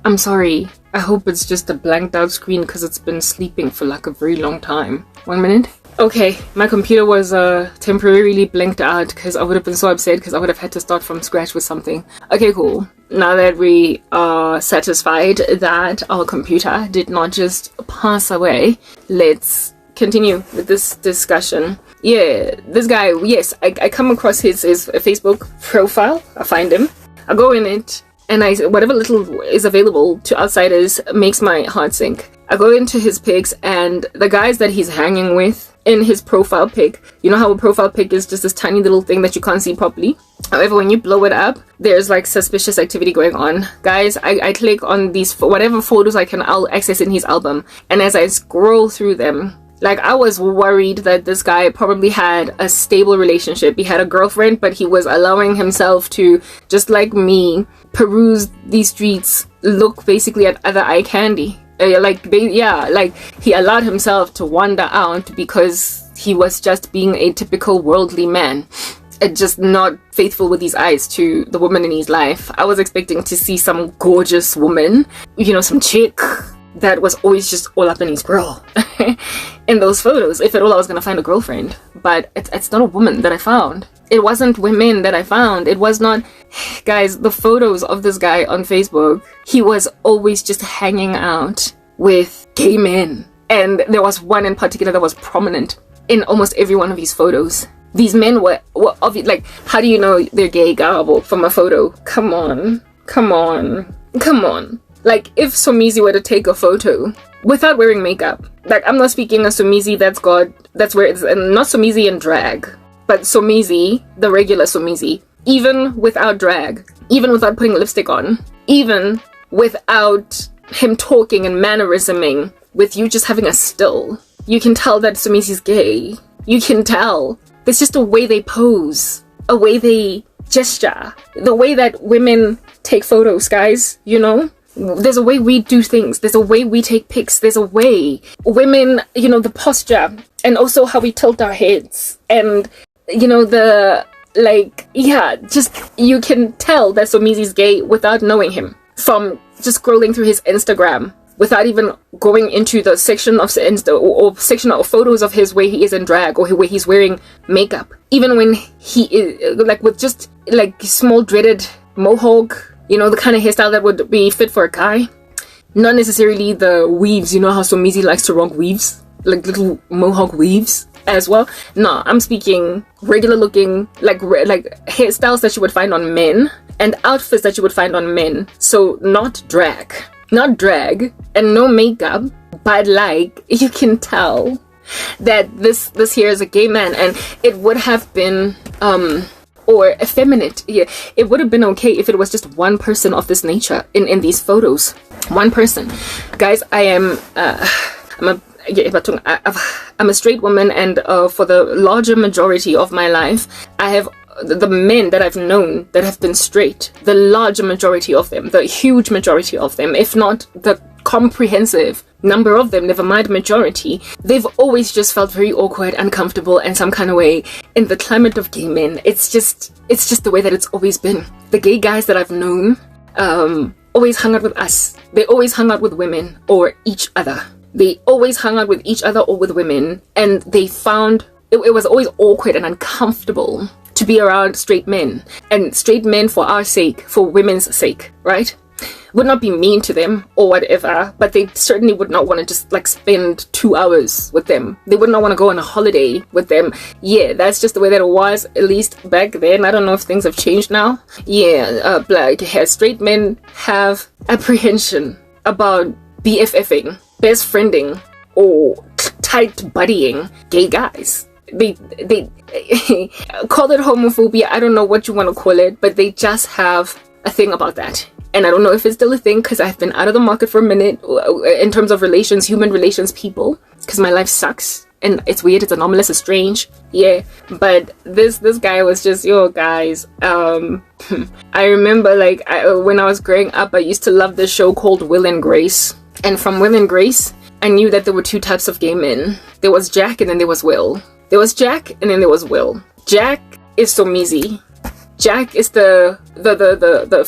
I'm sorry. I hope it's just a blanked out screen, because it's been sleeping for like a very long time. 1 minute. Okay, my computer was temporarily blanked out, because I would have been so upset, because I would have had to start from scratch with something. Okay, cool. Now that we are satisfied that our computer did not just pass away, let's continue with this discussion. Yeah, this guy, yes, I come across his Facebook profile. I find him. I go in it, and whatever little is available to outsiders makes my heart sink. I go into his pics, and the guys that he's hanging with in his profile pic, you know how a profile pic is just this tiny little thing that you can't see properly? However, when you blow it up, there's like suspicious activity going on. Guys, I click on these, whatever photos I can access in his album, and as I scroll through them, like, I was worried that this guy probably had a stable relationship. He had a girlfriend, but he was allowing himself to, just like me, peruse these streets, look basically at other eye candy. Like he allowed himself to wander out because he was just being a typical worldly man. Just not faithful with his eyes to the woman in his life. I was expecting to see some gorgeous woman, you know, some chick that was always just all up in his grill in those photos. If at all I was gonna find a girlfriend, but it's not a woman that I found. It wasn't women that I found. It was not, guys, the photos of this guy on Facebook, he was always just hanging out with gay men, and there was one in particular that was prominent in almost every one of his photos. These men were obvious. Like, how do you know they're gay, Karabo, from a photo? Come on. Like, if Somizi were to take a photo without wearing makeup, like, I'm not speaking of Somizi that's where it's not Somizi in drag, but Somizi, the regular Somizi, even without drag, even without putting lipstick on, even without him talking and mannerisming, with you just having a still, you can tell that Somizi's gay. You can tell. It's just a way they pose, a way they gesture, the way that women take photos, guys, you know? There's a way we do things. There's a way we take pics. There's a way women, you know, the posture, and also how we tilt our heads, and, you know, just, you can tell that Somizi's gay without knowing him from just scrolling through his Instagram, without even going into the section of section of photos of his where he is in drag, or where he's wearing makeup. Even when he is like with just like small dreaded mohawk, you know, the kind of hairstyle that would be fit for a guy. Not necessarily the weaves, you know how Somizi likes to rock weaves, like little mohawk weaves as well. No, I'm speaking regular looking, like hairstyles that you would find on men, and outfits that you would find on men. So not drag, and no makeup, but like, you can tell that this here is a gay man, and it would have been or effeminate. Yeah, it would have been okay if it was just one person of this nature in these photos. One person. Guys, I'm a straight woman, and for the larger majority of my life, I have the men that I've known that have been straight, the larger majority of them, the huge majority of them, if not the comprehensive number of them, never mind majority, they've always just felt very awkward, uncomfortable, and some kind of way in the climate of gay men. It's just the way that it's always been. The gay guys that I've known always hung out with us. They always hung out with women or each other. They always hung out with each other or with women, and they found it was always awkward and uncomfortable to be around straight men. And straight men, for our sake, for women's sake, right, would not be mean to them or whatever, but they certainly would not want to just like spend 2 hours with them. They would not want to go on a holiday with them. Yeah, that's just the way that it was, at least back then. I don't know if things have changed now. Yeah, black hair straight men have apprehension about BFFing, best friending, or tight buddying gay guys. They call it homophobia. I don't know what you want to call it, but they just have a thing about that. And I don't know if it's still a thing, because I've been out of the market for a minute in terms of relations, human relations, people, because my life sucks and it's weird, it's anomalous, it's strange. Yeah, but this guy was just, yo guys, I remember like when I was growing up, I used to love this show called Will and Grace, and from Will and Grace I knew that there were two types of gay men. There was Jack, and then there was Will. There was Jack, and then there was Will. Jack is Somizi. Jack is the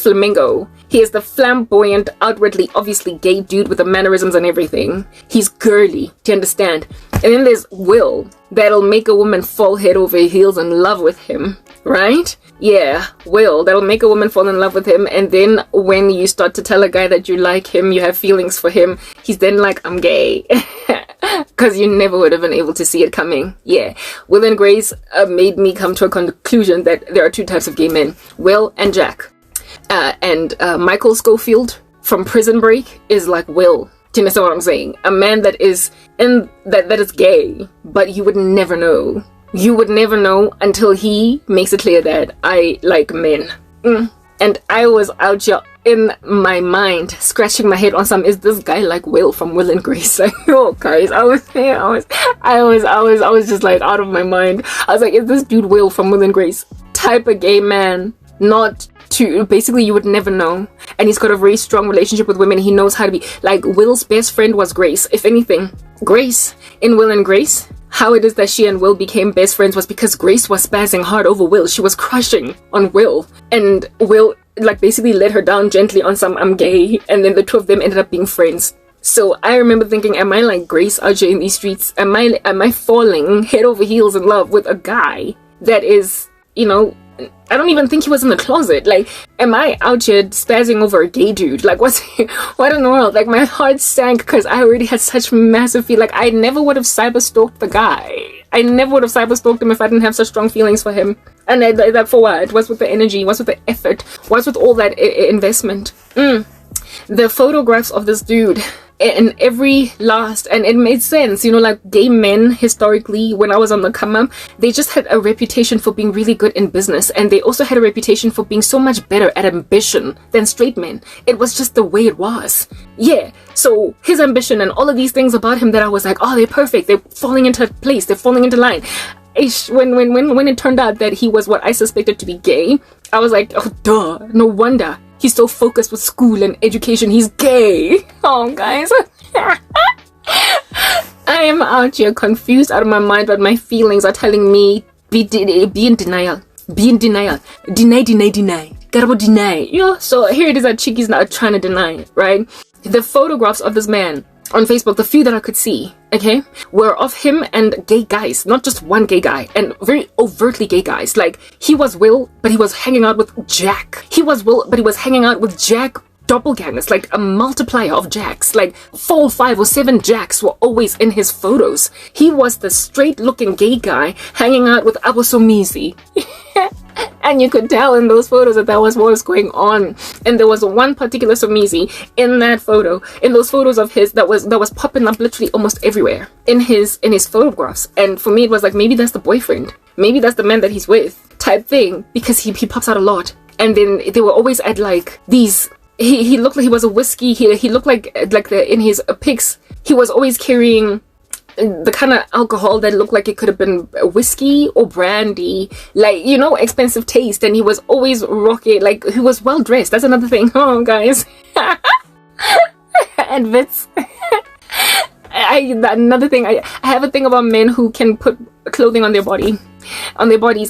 flamingo. He is the flamboyant, outwardly, obviously gay dude with the mannerisms and everything. He's girly, do you understand? And then there's Will, that'll make a woman fall head over heels in love with him, right? Yeah, Will, that'll make a woman fall in love with him, and then when you start to tell a guy that you like him, you have feelings for him, he's then like, I'm gay. Because you never would have been able to see it coming. Yeah, Will and Grace made me come to a conclusion that there are two types of gay men, Will and Jack. And Michael Schofield from Prison Break is like Will. Do you understand what I'm saying? A man that is that is gay, but you would never know. You would never know until he makes it clear that I like men. And I was out here in my mind scratching my head on some, is this guy like Will from Will and Grace? Like, oh guys, I was just like out of my mind. I was like, is this dude Will from Will and Grace? Type of gay man, not to, basically you would never know. And he's got a very strong relationship with women. He knows how to be, like, Will's best friend was Grace. If anything, Grace in Will and Grace, how it is that she and Will became best friends was because Grace was spazzing hard over Will. She was crushing on Will, and Will like basically let her down gently on some I'm gay, and then the two of them ended up being friends. So I remember thinking, am I like Grace out here in these streets? Am I falling head over heels in love with a guy that is, you know, I don't even think he was in the closet. Like, am I out here spazzing over a gay dude? Like, what in the world? Like, my heart sank because I already had such massive feel. Like, I never would have cyberstalked the guy. I never would have cyberstalked him if I didn't have such strong feelings for him. And that for what? What's with the energy? What's with the effort? What's with all that investment? The photographs of this dude in every last, and it made sense, you know, like gay men historically, when I was on the come up, they just had a reputation for being really good in business, and they also had a reputation for being so much better at ambition than straight men. It was just the way it was. Yeah, so his ambition and all of these things about him that I was like, oh, they're perfect, they're falling into place, they're falling into line. When it turned out that he was what I suspected to be gay, I was like, oh duh, no wonder he's so focused with school and education, he's gay. Oh guys, I am out here confused out of my mind, but my feelings are telling me be in denial, deny, Karabo deny. Yeah, so here it is that Chiki's now trying to deny, right? The photographs of this man on Facebook, the few that I could see, okay, were of him and gay guys, not just one gay guy, and very overtly gay guys. Like, he was Will, but he was hanging out with Jack. He was Will, but he was hanging out with Jack doppelgangers, like a multiplier of Jacks. Like 4, 5, or 7 Jacks were always in his photos. He was the straight-looking gay guy hanging out with Abosomizi. And you could tell in those photos that was what was going on. And there was one particular Somizi in that photo, in those photos of his, that was popping up literally almost everywhere in his photographs. And for me, it was like, maybe that's the boyfriend, maybe that's the man that he's with, type thing, because he pops out a lot. And then they were always at like these. He looked like he was a whiskey. He looked like in his pics, he was always carrying the kind of alcohol that looked like it could have been whiskey or brandy, like, you know, expensive taste. And he was always rocking, like, he was well dressed. That's another thing. Oh guys. And Vitz. Another thing, I have a thing about men who can put clothing on their bodies,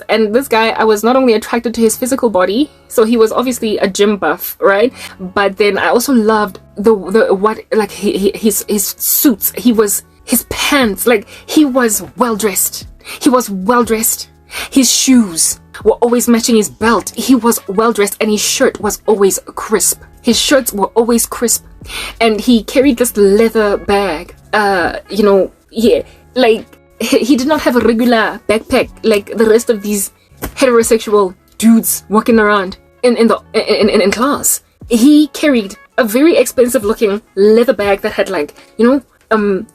and this guy, I was not only attracted to his physical body, so he was obviously a gym buff, right? But then I also loved his suits, his pants, like, he was well dressed. His shoes were always matching his belt. He was well dressed, and his shirt was always crisp. His shirts were always crisp, and he carried this leather bag. You know, yeah, like, he did not have a regular backpack like the rest of these heterosexual dudes walking around in class. He carried a very expensive looking leather bag that had, like, you know,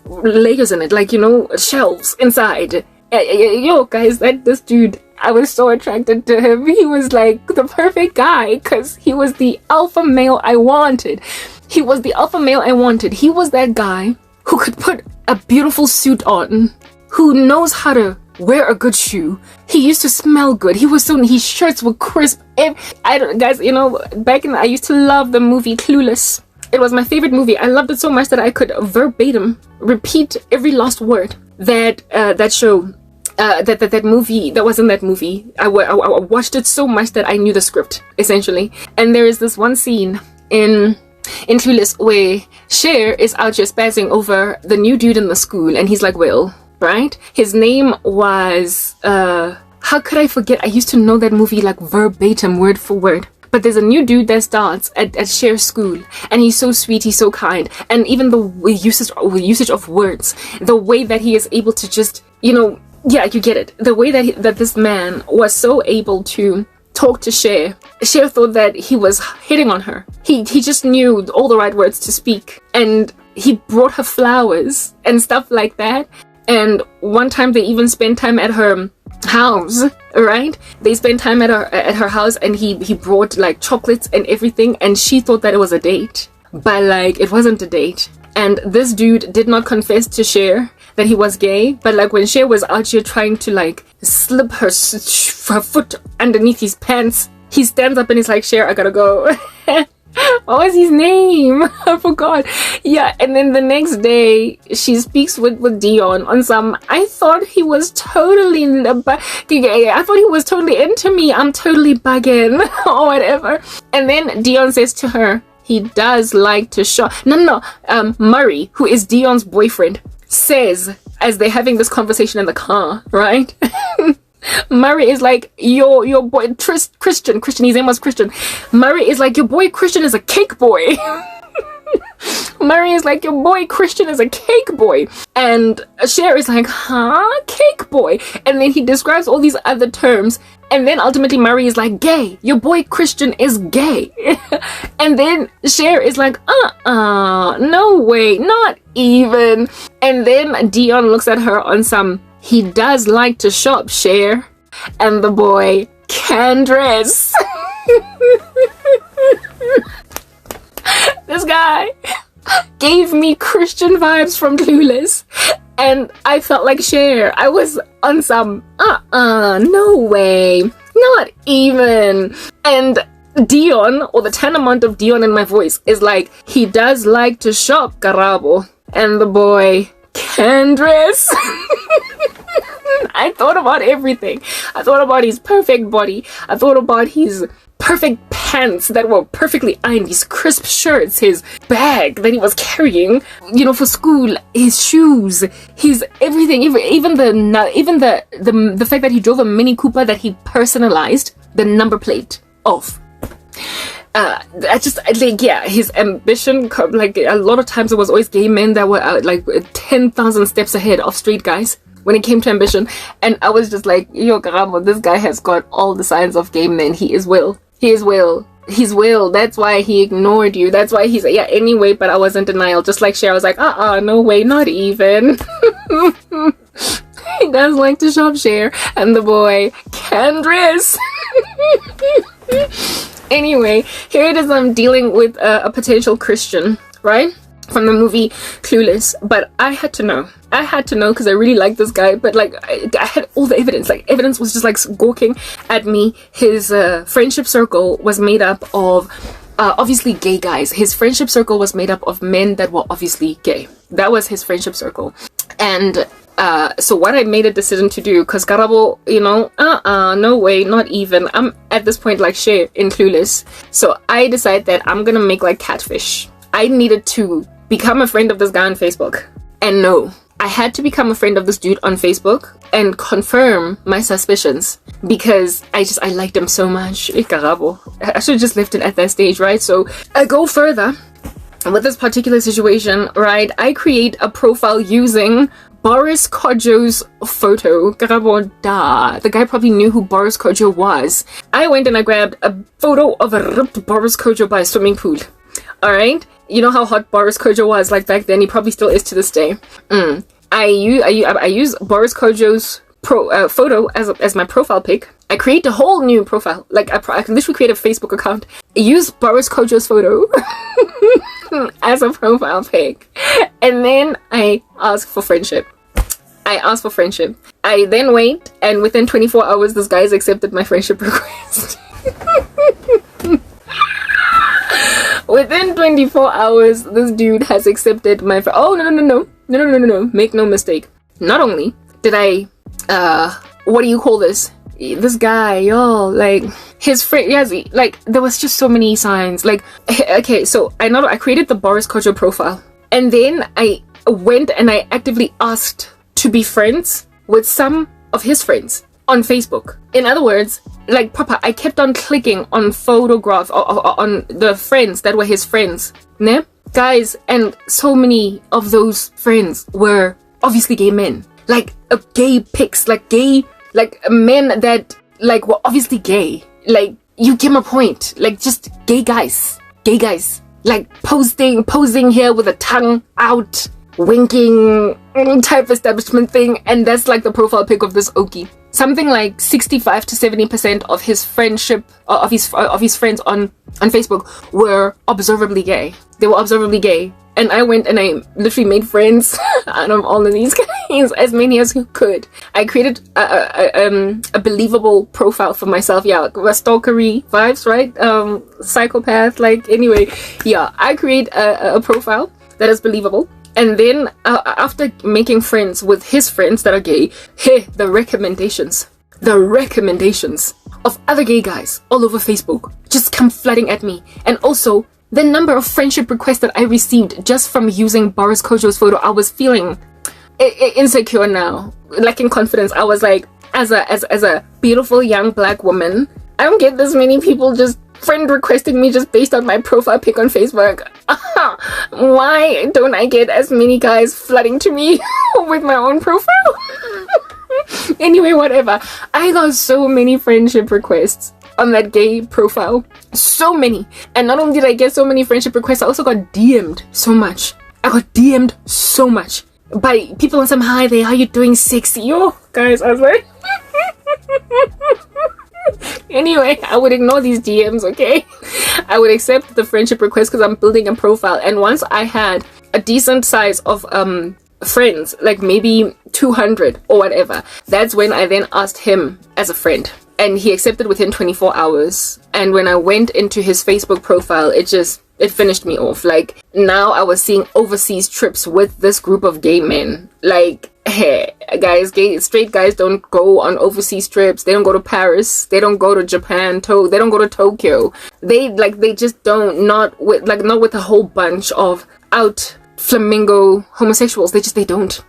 layers in it, like, you know, shelves inside. Yo guys, this dude, I was so attracted to him. He was like the perfect guy because he was the alpha male I wanted. He was that guy who could put a beautiful suit on, who knows how to wear a good shoe. He used to smell good. His shirts were crisp. Guys, you know, I used to love the movie Clueless. It was my favorite movie. I loved it so much that I could verbatim repeat every last word that show, that movie, that was in that movie. I watched it so much that I knew the script, essentially. And there is this one scene in Clueless where Cher is out here spazzing over the new dude in the school, and he's like Will, right? His name was, how could I forget? I used to know that movie like verbatim, word for word. But there's a new dude that starts at Cher's school, and he's so sweet, he's so kind, and even the usage of words, the way that he is able to just, you know, yeah, you get it. The way that this man was so able to talk to Cher. Cher thought that he was hitting on her. He just knew all the right words to speak, and he brought her flowers and stuff like that. And one time they even spent time at her house, right? They spent time at her house, and he brought like chocolates and everything, and she thought that it was a date, but like it wasn't a date. And this dude did not confess to Cher that he was gay, but like when Cher was out here trying to like slip her foot underneath his pants, he stands up and he's like, Cher, I gotta go. What was his name? I forgot. Yeah, and then the next day she speaks with Dion on some. I thought he was totally into me. I'm totally bugging or whatever. And then Dion says to her, he does like to shop. No. Murray, who is Dion's boyfriend, says as they're having this conversation in the car, right? Murray is like, your boy Christian, his name was Christian. Murray is like, your boy Christian is a cake boy. Murray is like, your boy Christian is a cake boy. And Cher is like, huh? Cake boy? And then he describes all these other terms. And then ultimately Murray is like, gay. Your boy Christian is gay. And then Cher is like, no way, not even. And then Dion looks at her on some, he does like to shop, Cher. And the boy can dress. This guy gave me Christian vibes from Clueless. And I felt like Cher. I was on some, no way. Not even. And Dion, or the tantamount of Dion in my voice, is like, he does like to shop, Karabo. And the boy can dress. I thought about everything. I thought about his perfect body. I thought about his perfect pants that were perfectly ironed, his crisp shirts, his bag that he was carrying, for school, his shoes, his everything, even the fact that he drove a Mini Cooper that he personalized the number plate of. His ambition, like a lot of times it was always gay men that were like 10,000 steps ahead of straight guys when it came to ambition. And I was just like, yo, Karabo, this guy has got all the signs of gay men. He is Will. He's Will. That's why he ignored you. That's why he's, anyway, but I was in denial. Just like Cher, I was like, no way, not even. He does like to shop, Cher. And the boy can dress. Anyway, here it is. I'm dealing with a potential Christian, right? From the movie Clueless. But I had to know because I really like this guy. But like, I had all the evidence. Like, evidence was just like gawking at me. His friendship circle was made up of obviously gay guys. His friendship circle was made up of men that were obviously gay. That was his friendship circle. And so what I made a decision to do, because Karabo, no way, not even. I'm at this point like Cher in Clueless. So I decided that I'm gonna make like catfish. I needed to become a friend of this guy on Facebook. And no, I had to become a friend of this dude on Facebook and confirm my suspicions, because I liked him so much. Karabo. I should have just left it at that stage, right? So I go further with this particular situation, right? I create a profile using Boris Kodjoe's photo. Karabo, the guy probably knew who Boris Kodjoe was. I went and I grabbed a photo of a ripped Boris Kodjoe by a swimming pool. Alright? You know how hot Boris Kodjoe was like back then. He probably still is to this day. I use Boris Kodjoe's photo as my profile pic. I create a whole new profile. Like, I can literally create a Facebook account. I use Boris Kodjoe's photo as a profile pic. And then I ask for friendship. I then wait, and within 24 hours, this guy's accepted my friendship request. Within 24 hours, this dude has accepted my no. Make no mistake. Not only did I, what do you call this? This guy, like, his friend, like, there was just so many signs. Like, okay, so I created the Boris Kodjoe profile. And then I went and I actively asked to be friends with some of his friends on Facebook. In other words, like, proper, I kept on clicking on photograph on the friends that were his friends, ne? Guys, and so many of those friends were obviously gay men, like gay pics, like men that like were obviously gay. Like, you get my point. Like, just gay guys, like posing here with a tongue out, winking type establishment thing, and that's like the profile pic of this Okie. Something like 65 to 70% of his friendship, of his friends on Facebook were observably gay. They were observably gay. And I went and I literally made friends out of all of these guys, as many as you could. I created a believable profile for myself. Yeah, stalkery vibes, right? Psychopath, like, anyway. Yeah, I create a profile that is believable. And then after making friends with his friends that are gay, the recommendations of other gay guys all over Facebook just come flooding at me. And also, the number of friendship requests that I received just from using Boris Kojo's photo, I was feeling insecure now, lacking confidence. I was like, as a beautiful young black woman, I don't get this many people just friend requesting me just based on my profile pic on Facebook. Why don't I get as many guys flooding to me with my own profile? Anyway, whatever. I got so many friendship requests on that gay profile. So many. And not only did I get so many friendship requests, I also got DM'd so much. I got DM'd so much by people on some hi there, how you doing, sexy? Yo, guys, I was like... Anyway, I would ignore these DMs, okay? I would accept the friendship request because I'm building a profile. And once I had a decent size of friends, like maybe 200 or whatever, that's when I then asked him as a friend. And he accepted within 24 hours. And when I went into his Facebook profile, it finished me off. Like, now I was seeing overseas trips with this group of gay men. Like, hey, guys, straight guys don't go on overseas trips. They don't go to Paris. They don't go to Japan. They don't go to Tokyo. They just don't, not with a whole bunch of out flamingo homosexuals. They don't.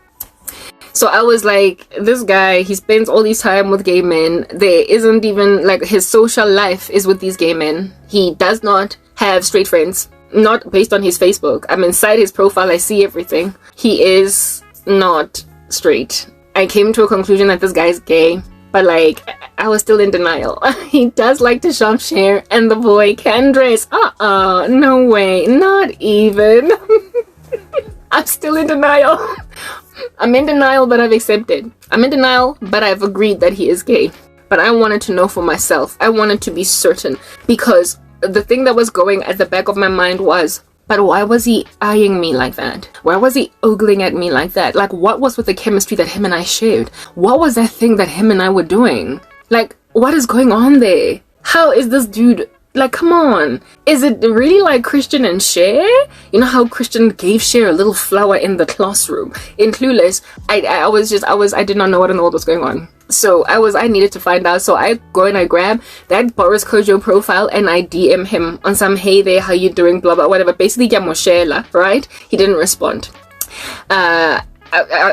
So I was like, this guy, he spends all this time with gay men. There isn't even, like, his social life is with these gay men. He does not have straight friends. Not based on his Facebook. I'm inside his profile. I see everything. He is not straight. I came to a conclusion that this guy is gay. But, like, I was still in denial. He does like to shop share and the boy can dress. No way. Not even. I'm still in denial. I'm in denial, but I've accepted. I'm in denial, but I've agreed that he is gay. But I wanted to know for myself. I wanted to be certain. Because the thing that was going at the back of my mind was, but why was he eyeing me like that? Why was he ogling at me like that? Like, what was with the chemistry that him and I shared? What was that thing that him and I were doing? Like, what is going on there? How is this dude... Like, come on. Is it really like Christian and Cher? You know how Christian gave Cher a little flower in the classroom? In Clueless, I did not know what in the world was going on. So I needed to find out. So I go and I grab that Boris Kojo profile and I DM him on some, hey there, how you doing, blah, blah, whatever. Basically, Yamoshela, right? He didn't respond.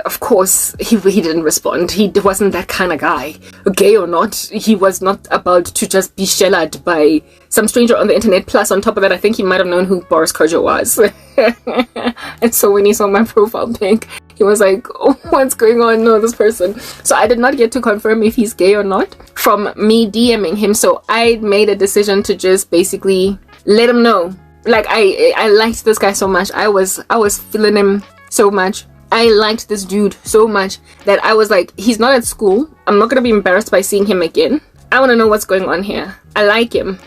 Of course, he didn't respond. He wasn't that kind of guy. Gay or not, he was not about to just be shellaed by some stranger on the internet. Plus, on top of that, I think he might have known who Boris Kojo was. And so when he saw my profile pic, he was like, oh, what's going on? No, this person. So I did not get to confirm if he's gay or not from me DMing him. So I made a decision to just basically let him know. Like, I liked this guy so much. I was feeling him so much. I liked this dude so much that I was like, he's not at school. I'm not going to be embarrassed by seeing him again. I want to know what's going on here. I like him.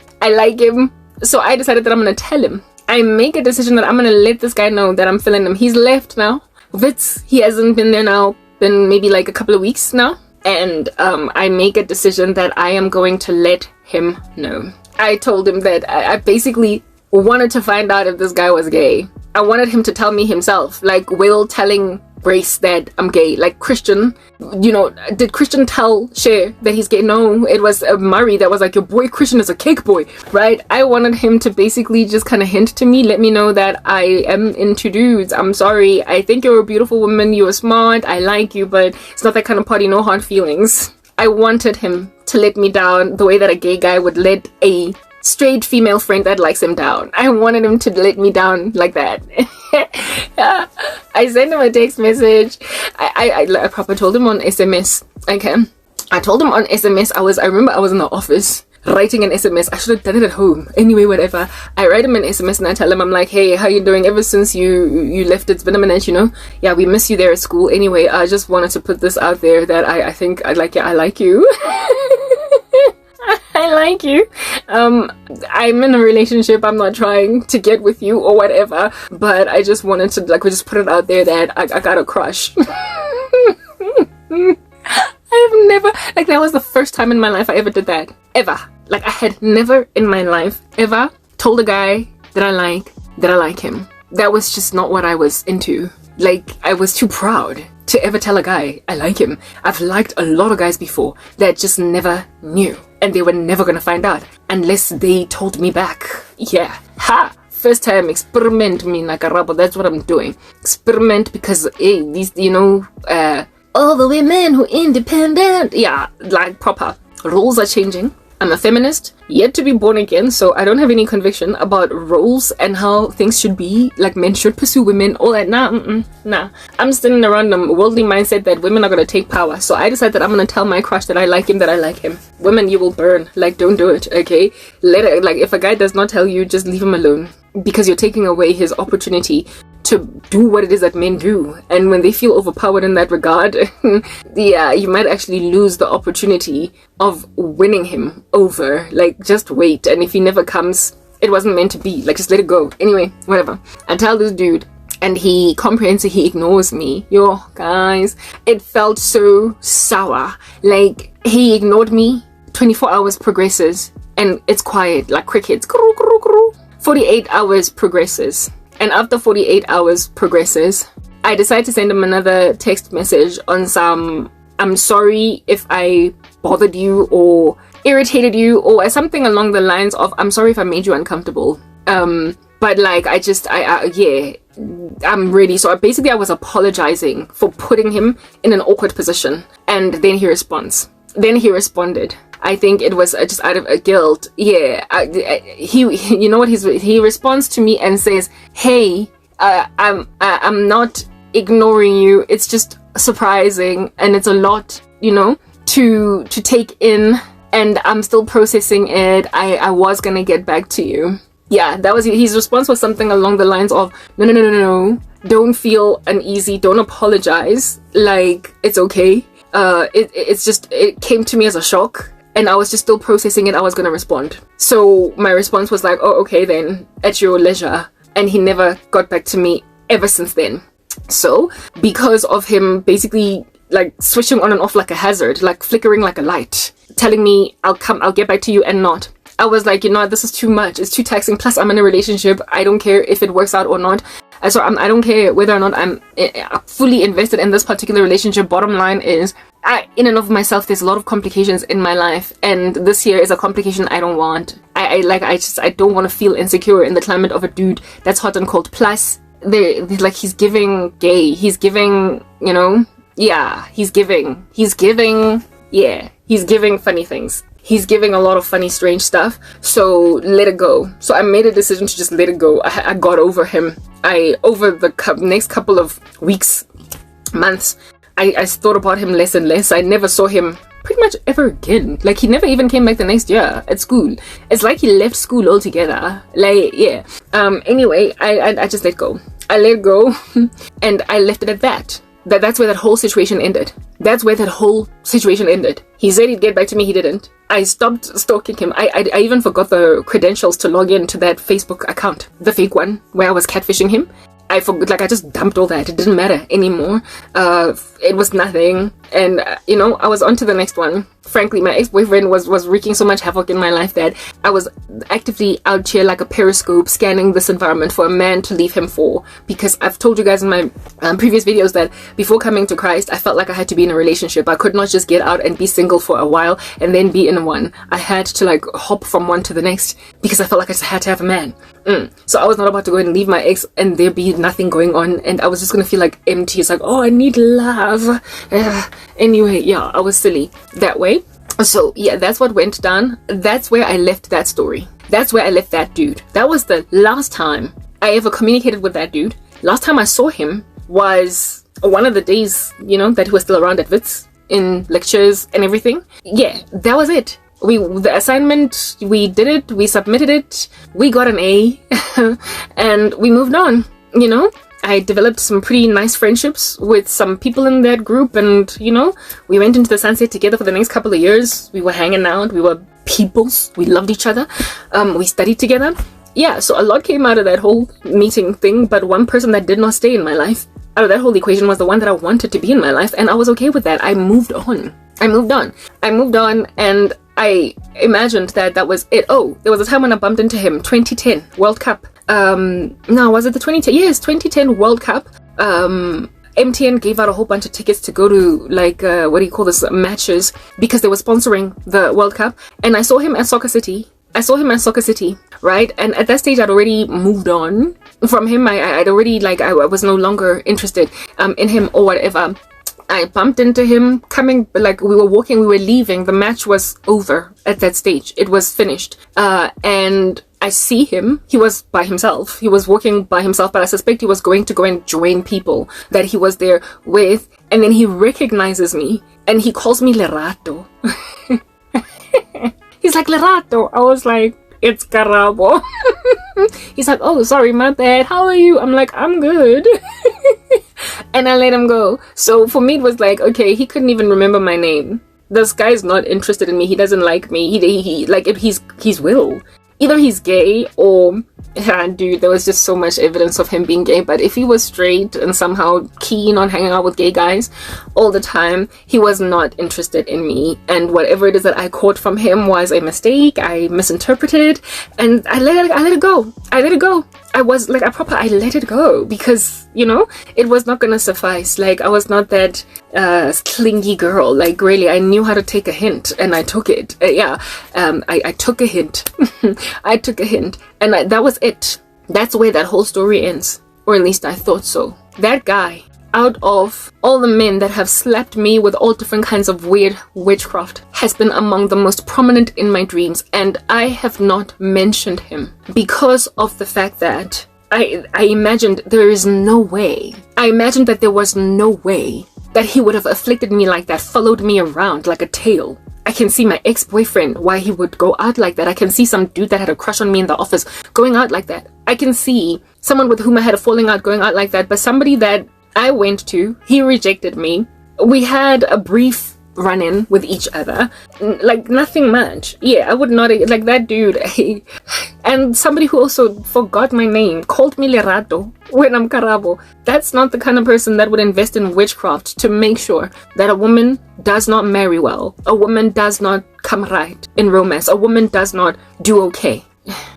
So I decided that I'm going to tell him. I make a decision that I'm going to let this guy know that I'm feeling him. He's left now. Witz, he hasn't been there now. Been maybe like a couple of weeks now. And I make a decision that I am going to let him know. I told him that I basically wanted to find out if this guy was gay. I wanted him to tell me himself, like Will telling Grace that I'm gay. Like Christian, you know, did Christian tell Cher that he's gay? No, it was Murray that was like, your boy Christian is a cake boy, right? I wanted him to basically just kind of hint to me, let me know that I am into dudes. I'm sorry, I think you're a beautiful woman, you're smart, I like you, but it's not that kind of party, no hard feelings. I wanted him to let me down the way that a gay guy would let a straight female friend that likes him down. I wanted him to let me down like that. I sent him a text message. I probably told him on SMS. Okay, I told him on SMS. I remember I was in the office. writing an SMS. I should have done it at home. Anyway, whatever. I write him an SMS and I tell him, I'm like, hey, how you doing? Ever since you left, it's been a minute, you know? Yeah, we miss you there at school. Anyway, I just wanted to put this out there that I think I like you. I like you. I like you. I'm in a relationship. I'm not trying to get with you or whatever, but I just wanted to like just put it out there that I got a crush. I've never, like, that was the first time in my life I ever did that. Ever. Like, I had never in my life ever told a guy that I like him. That was just not what I was into. Like, I was too proud to ever tell a guy I like him. I've liked a lot of guys before that just never knew. And they were never gonna find out unless they told me back. Yeah. Ha! First time experiment me like Karabo. That's what I'm doing. Experiment because, hey, these, you know, all the women who independent. Yeah, like proper. Rules are changing. I'm a feminist, yet to be born again, so I don't have any conviction about roles and how things should be. Like, men should pursue women, all that. Nah. I'm still in a random worldly mindset that women are gonna take power. So I decided that I'm gonna tell my crush that I like him. Women, you will burn. Like, don't do it, okay? Like, if a guy does not tell you, just leave him alone. Because you're taking away his opportunity to do what it is that men do. And when they feel overpowered in that regard, yeah, you might actually lose the opportunity of winning him over. Like, just wait. And if he never comes, it wasn't meant to be. Like, just let it go. Anyway, whatever. I tell this dude, and he comprehensively ignores me. Yo, guys, it felt so sour. Like, he ignored me. 24 hours progresses, and it's quiet, like crickets. 48 hours progresses. And after 48 hours progresses, I decide to send him another text message on some, I'm sorry if I bothered you or irritated you, or something along the lines of, I'm sorry if I made you uncomfortable. But like, yeah, I'm really sorry. Basically, I was apologizing for putting him in an awkward position. And then he responds. Then he responded. I think it was just out of a guilt. Yeah, you know what? He responds to me and says, "Hey, I'm not ignoring you. It's just surprising, and it's a lot, you know, to take in, and I'm still processing it. I was gonna get back to you." Yeah, that was his response. Was something along the lines of, "No. Don't feel uneasy. Don't apologize. Like, it's okay. It came to me as a shock." And I was just still processing it. I was going to respond. So my response was like, oh, okay then, at your leisure. And he never got back to me ever since then. So because of him basically like switching on and off like a hazard, like flickering like a light, telling me I'll get back to you and not. I was like, you know, this is too much. It's too taxing. Plus, I'm in a relationship. I don't care if it works out or not. So I don't care whether or not I'm fully invested in this particular relationship. Bottom line is, in and of myself, there's a lot of complications in my life, and this here is a complication I don't want. I don't want to feel insecure in the climate of a dude that's hot and cold. Plus, like, he's giving gay. He's giving, you know, yeah, he's giving funny things. He's giving a lot of funny, strange stuff. So let it go. So I made a decision to just let it go. I got over him. Over the next couple of weeks, months, I thought about him less and less. I never saw him pretty much ever again. Like, he never even came back the next year at school. It's like he left school altogether. Like, yeah. Anyway, I just let go. I let go and I left it at that. That's where that whole situation ended. He said he'd get back to me, he didn't. I stopped stalking him. I even forgot the credentials to log in to that Facebook account, the fake one, where I was catfishing him. I forgot, like, I just dumped all that. It didn't matter anymore. It was nothing. And, you know, I was on to the next one. Frankly, my ex-boyfriend was wreaking so much havoc in my life that I was actively out here like a periscope scanning this environment for a man to leave him for. Because I've told you guys in my previous videos that before coming to Christ, I felt like I had to be in a relationship. I could not just get out and be single for a while and then be in one. I had to like hop from one to the next because I felt like I just had to have a man. So I was not about to go and leave my ex and there be nothing going on, and I was just gonna feel like empty. It's like, oh, I need love. Anyway, yeah, I was silly that way. So yeah, that's what went down. That's where I left that story. That's where I left that dude. That was the last time I ever communicated with that dude. Last time I saw him was one of the days, you know, that he was still around at Wits in lectures and everything. Yeah, that was it. The assignment, we did it, we submitted it, we got an A, and we moved on, you know? I developed some pretty nice friendships with some people in that group, and, you know, we went into the sunset together for the next couple of years. We were hanging out, we were peoples, we loved each other, we studied together. Yeah, so a lot came out of that whole meeting thing, but one person that did not stay in my life out of that whole equation was the one that I wanted to be in my life, and I was okay with that. I moved on, and I imagined that was it. Oh, there was a time when I bumped into him, 2010 World Cup. No, was it the 2010? Yes, 2010 World Cup. MTN gave out a whole bunch of tickets to go to, like, what do you call this, matches, because they were sponsoring the World Cup. And I saw him at Soccer City. Right? And at that stage, I'd already moved on from him. I'd already, like, I was no longer interested in him or whatever. I bumped into him coming, like, we were walking, we were leaving. The match was over at that stage. It was finished. And I see him. He was by himself. He was walking by himself, but I suspect he was going to go and join people that he was there with. And then he recognizes me and he calls me Lerato. He's like, Lerato. I was like, it's Karabo. He's like, oh, sorry, my bad. How are you? I'm like, I'm good. And I let him go. So for me, it was like, okay, he couldn't even remember my name. This guy's not interested in me. He doesn't like me. He's Will. Either he's gay or, dude, there was just so much evidence of him being gay. But if he was straight and somehow keen on hanging out with gay guys all the time, he was not interested in me. And whatever it is that I caught from him was a mistake. I misinterpreted, and I let it go. I let it go because, you know, it was not gonna suffice. Like, I was not that clingy girl. Like, really, I knew how to take a hint, and I took it. I took a hint. I took a hint, and that was it. That's where that whole story ends, or at least I thought so. That guy, out of all the men that have slapped me with all different kinds of weird witchcraft, has been among the most prominent in my dreams, and I have not mentioned him because of the fact that I imagined there is no way. I imagined that there was no way that he would have afflicted me like that, followed me around like a tail. I can see my ex-boyfriend, why he would go out like that. I can see some dude that had a crush on me in the office going out like that. I can see someone with whom I had a falling out going out like that. But somebody that I went to, he rejected me. We had a brief run-in with each other. Like, nothing much. Yeah, I would not, like, that dude. And somebody who also forgot my name, called me Lerato when I'm Karabo. That's not the kind of person that would invest in witchcraft to make sure that a woman does not marry well. A woman does not come right in romance. A woman does not do okay.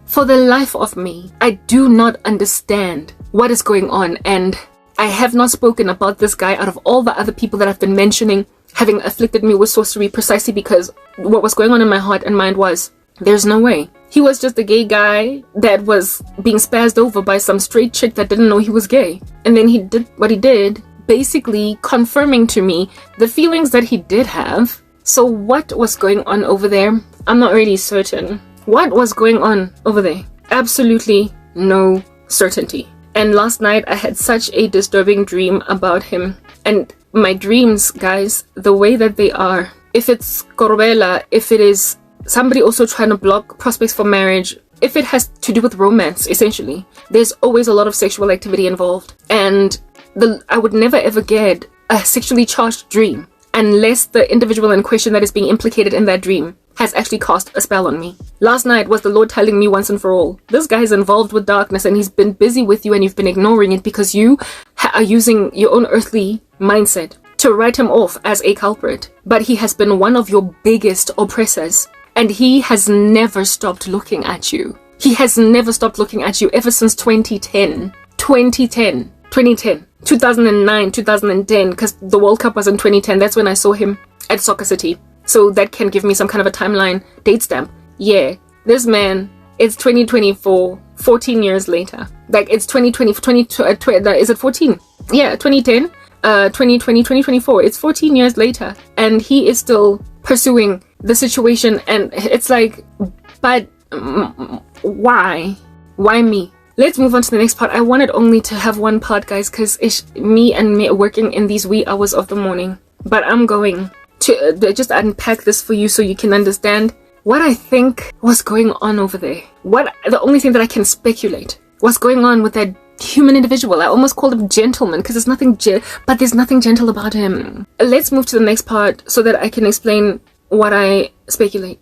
For the life of me, I do not understand what is going on, and I have not spoken about this guy out of all the other people that I've been mentioning having afflicted me with sorcery, precisely because what was going on in my heart and mind was, there's no way. He was just a gay guy that was being spazzed over by some straight chick that didn't know he was gay. And then he did what he did, basically confirming to me the feelings that he did have. So what was going on over there? I'm not really certain. What was going on over there? Absolutely no certainty. And last night I had such a disturbing dream about him. And my dreams, guys, the way that they are, if it's Korobela, if it is somebody also trying to block prospects for marriage, if it has to do with romance, essentially, there's always a lot of sexual activity involved. And I would never ever get a sexually charged dream unless the individual in question that is being implicated in that dream has actually cast a spell on me. Last night was the Lord telling me once and for all, this guy is involved with darkness and he's been busy with you and you've been ignoring it because you are using your own earthly mindset to write him off as a culprit. But he has been one of your biggest oppressors and he has never stopped looking at you. He has never stopped looking at you ever since 2010, 2009, 2010, because the World Cup was in 2010. That's when I saw him at Soccer City. So that can give me some kind of a timeline date stamp. Yeah, this man, it's 2024, 14 years later. Like, it's 2020, is it 14? Yeah, 2010, 2020, 2024. It's 14 years later. And he is still pursuing the situation. And it's like, but why? Why me? Let's move on to the next part. I wanted only to have one part, guys, because it's me working in these wee hours of the morning. But I'm going to just unpack this for you so you can understand what I think was going on over there. The only thing that I can speculate was going on with that human individual. I almost called him gentleman because there's nothing but there's nothing gentle about him. Let's move to the next part so that I can explain what I speculate.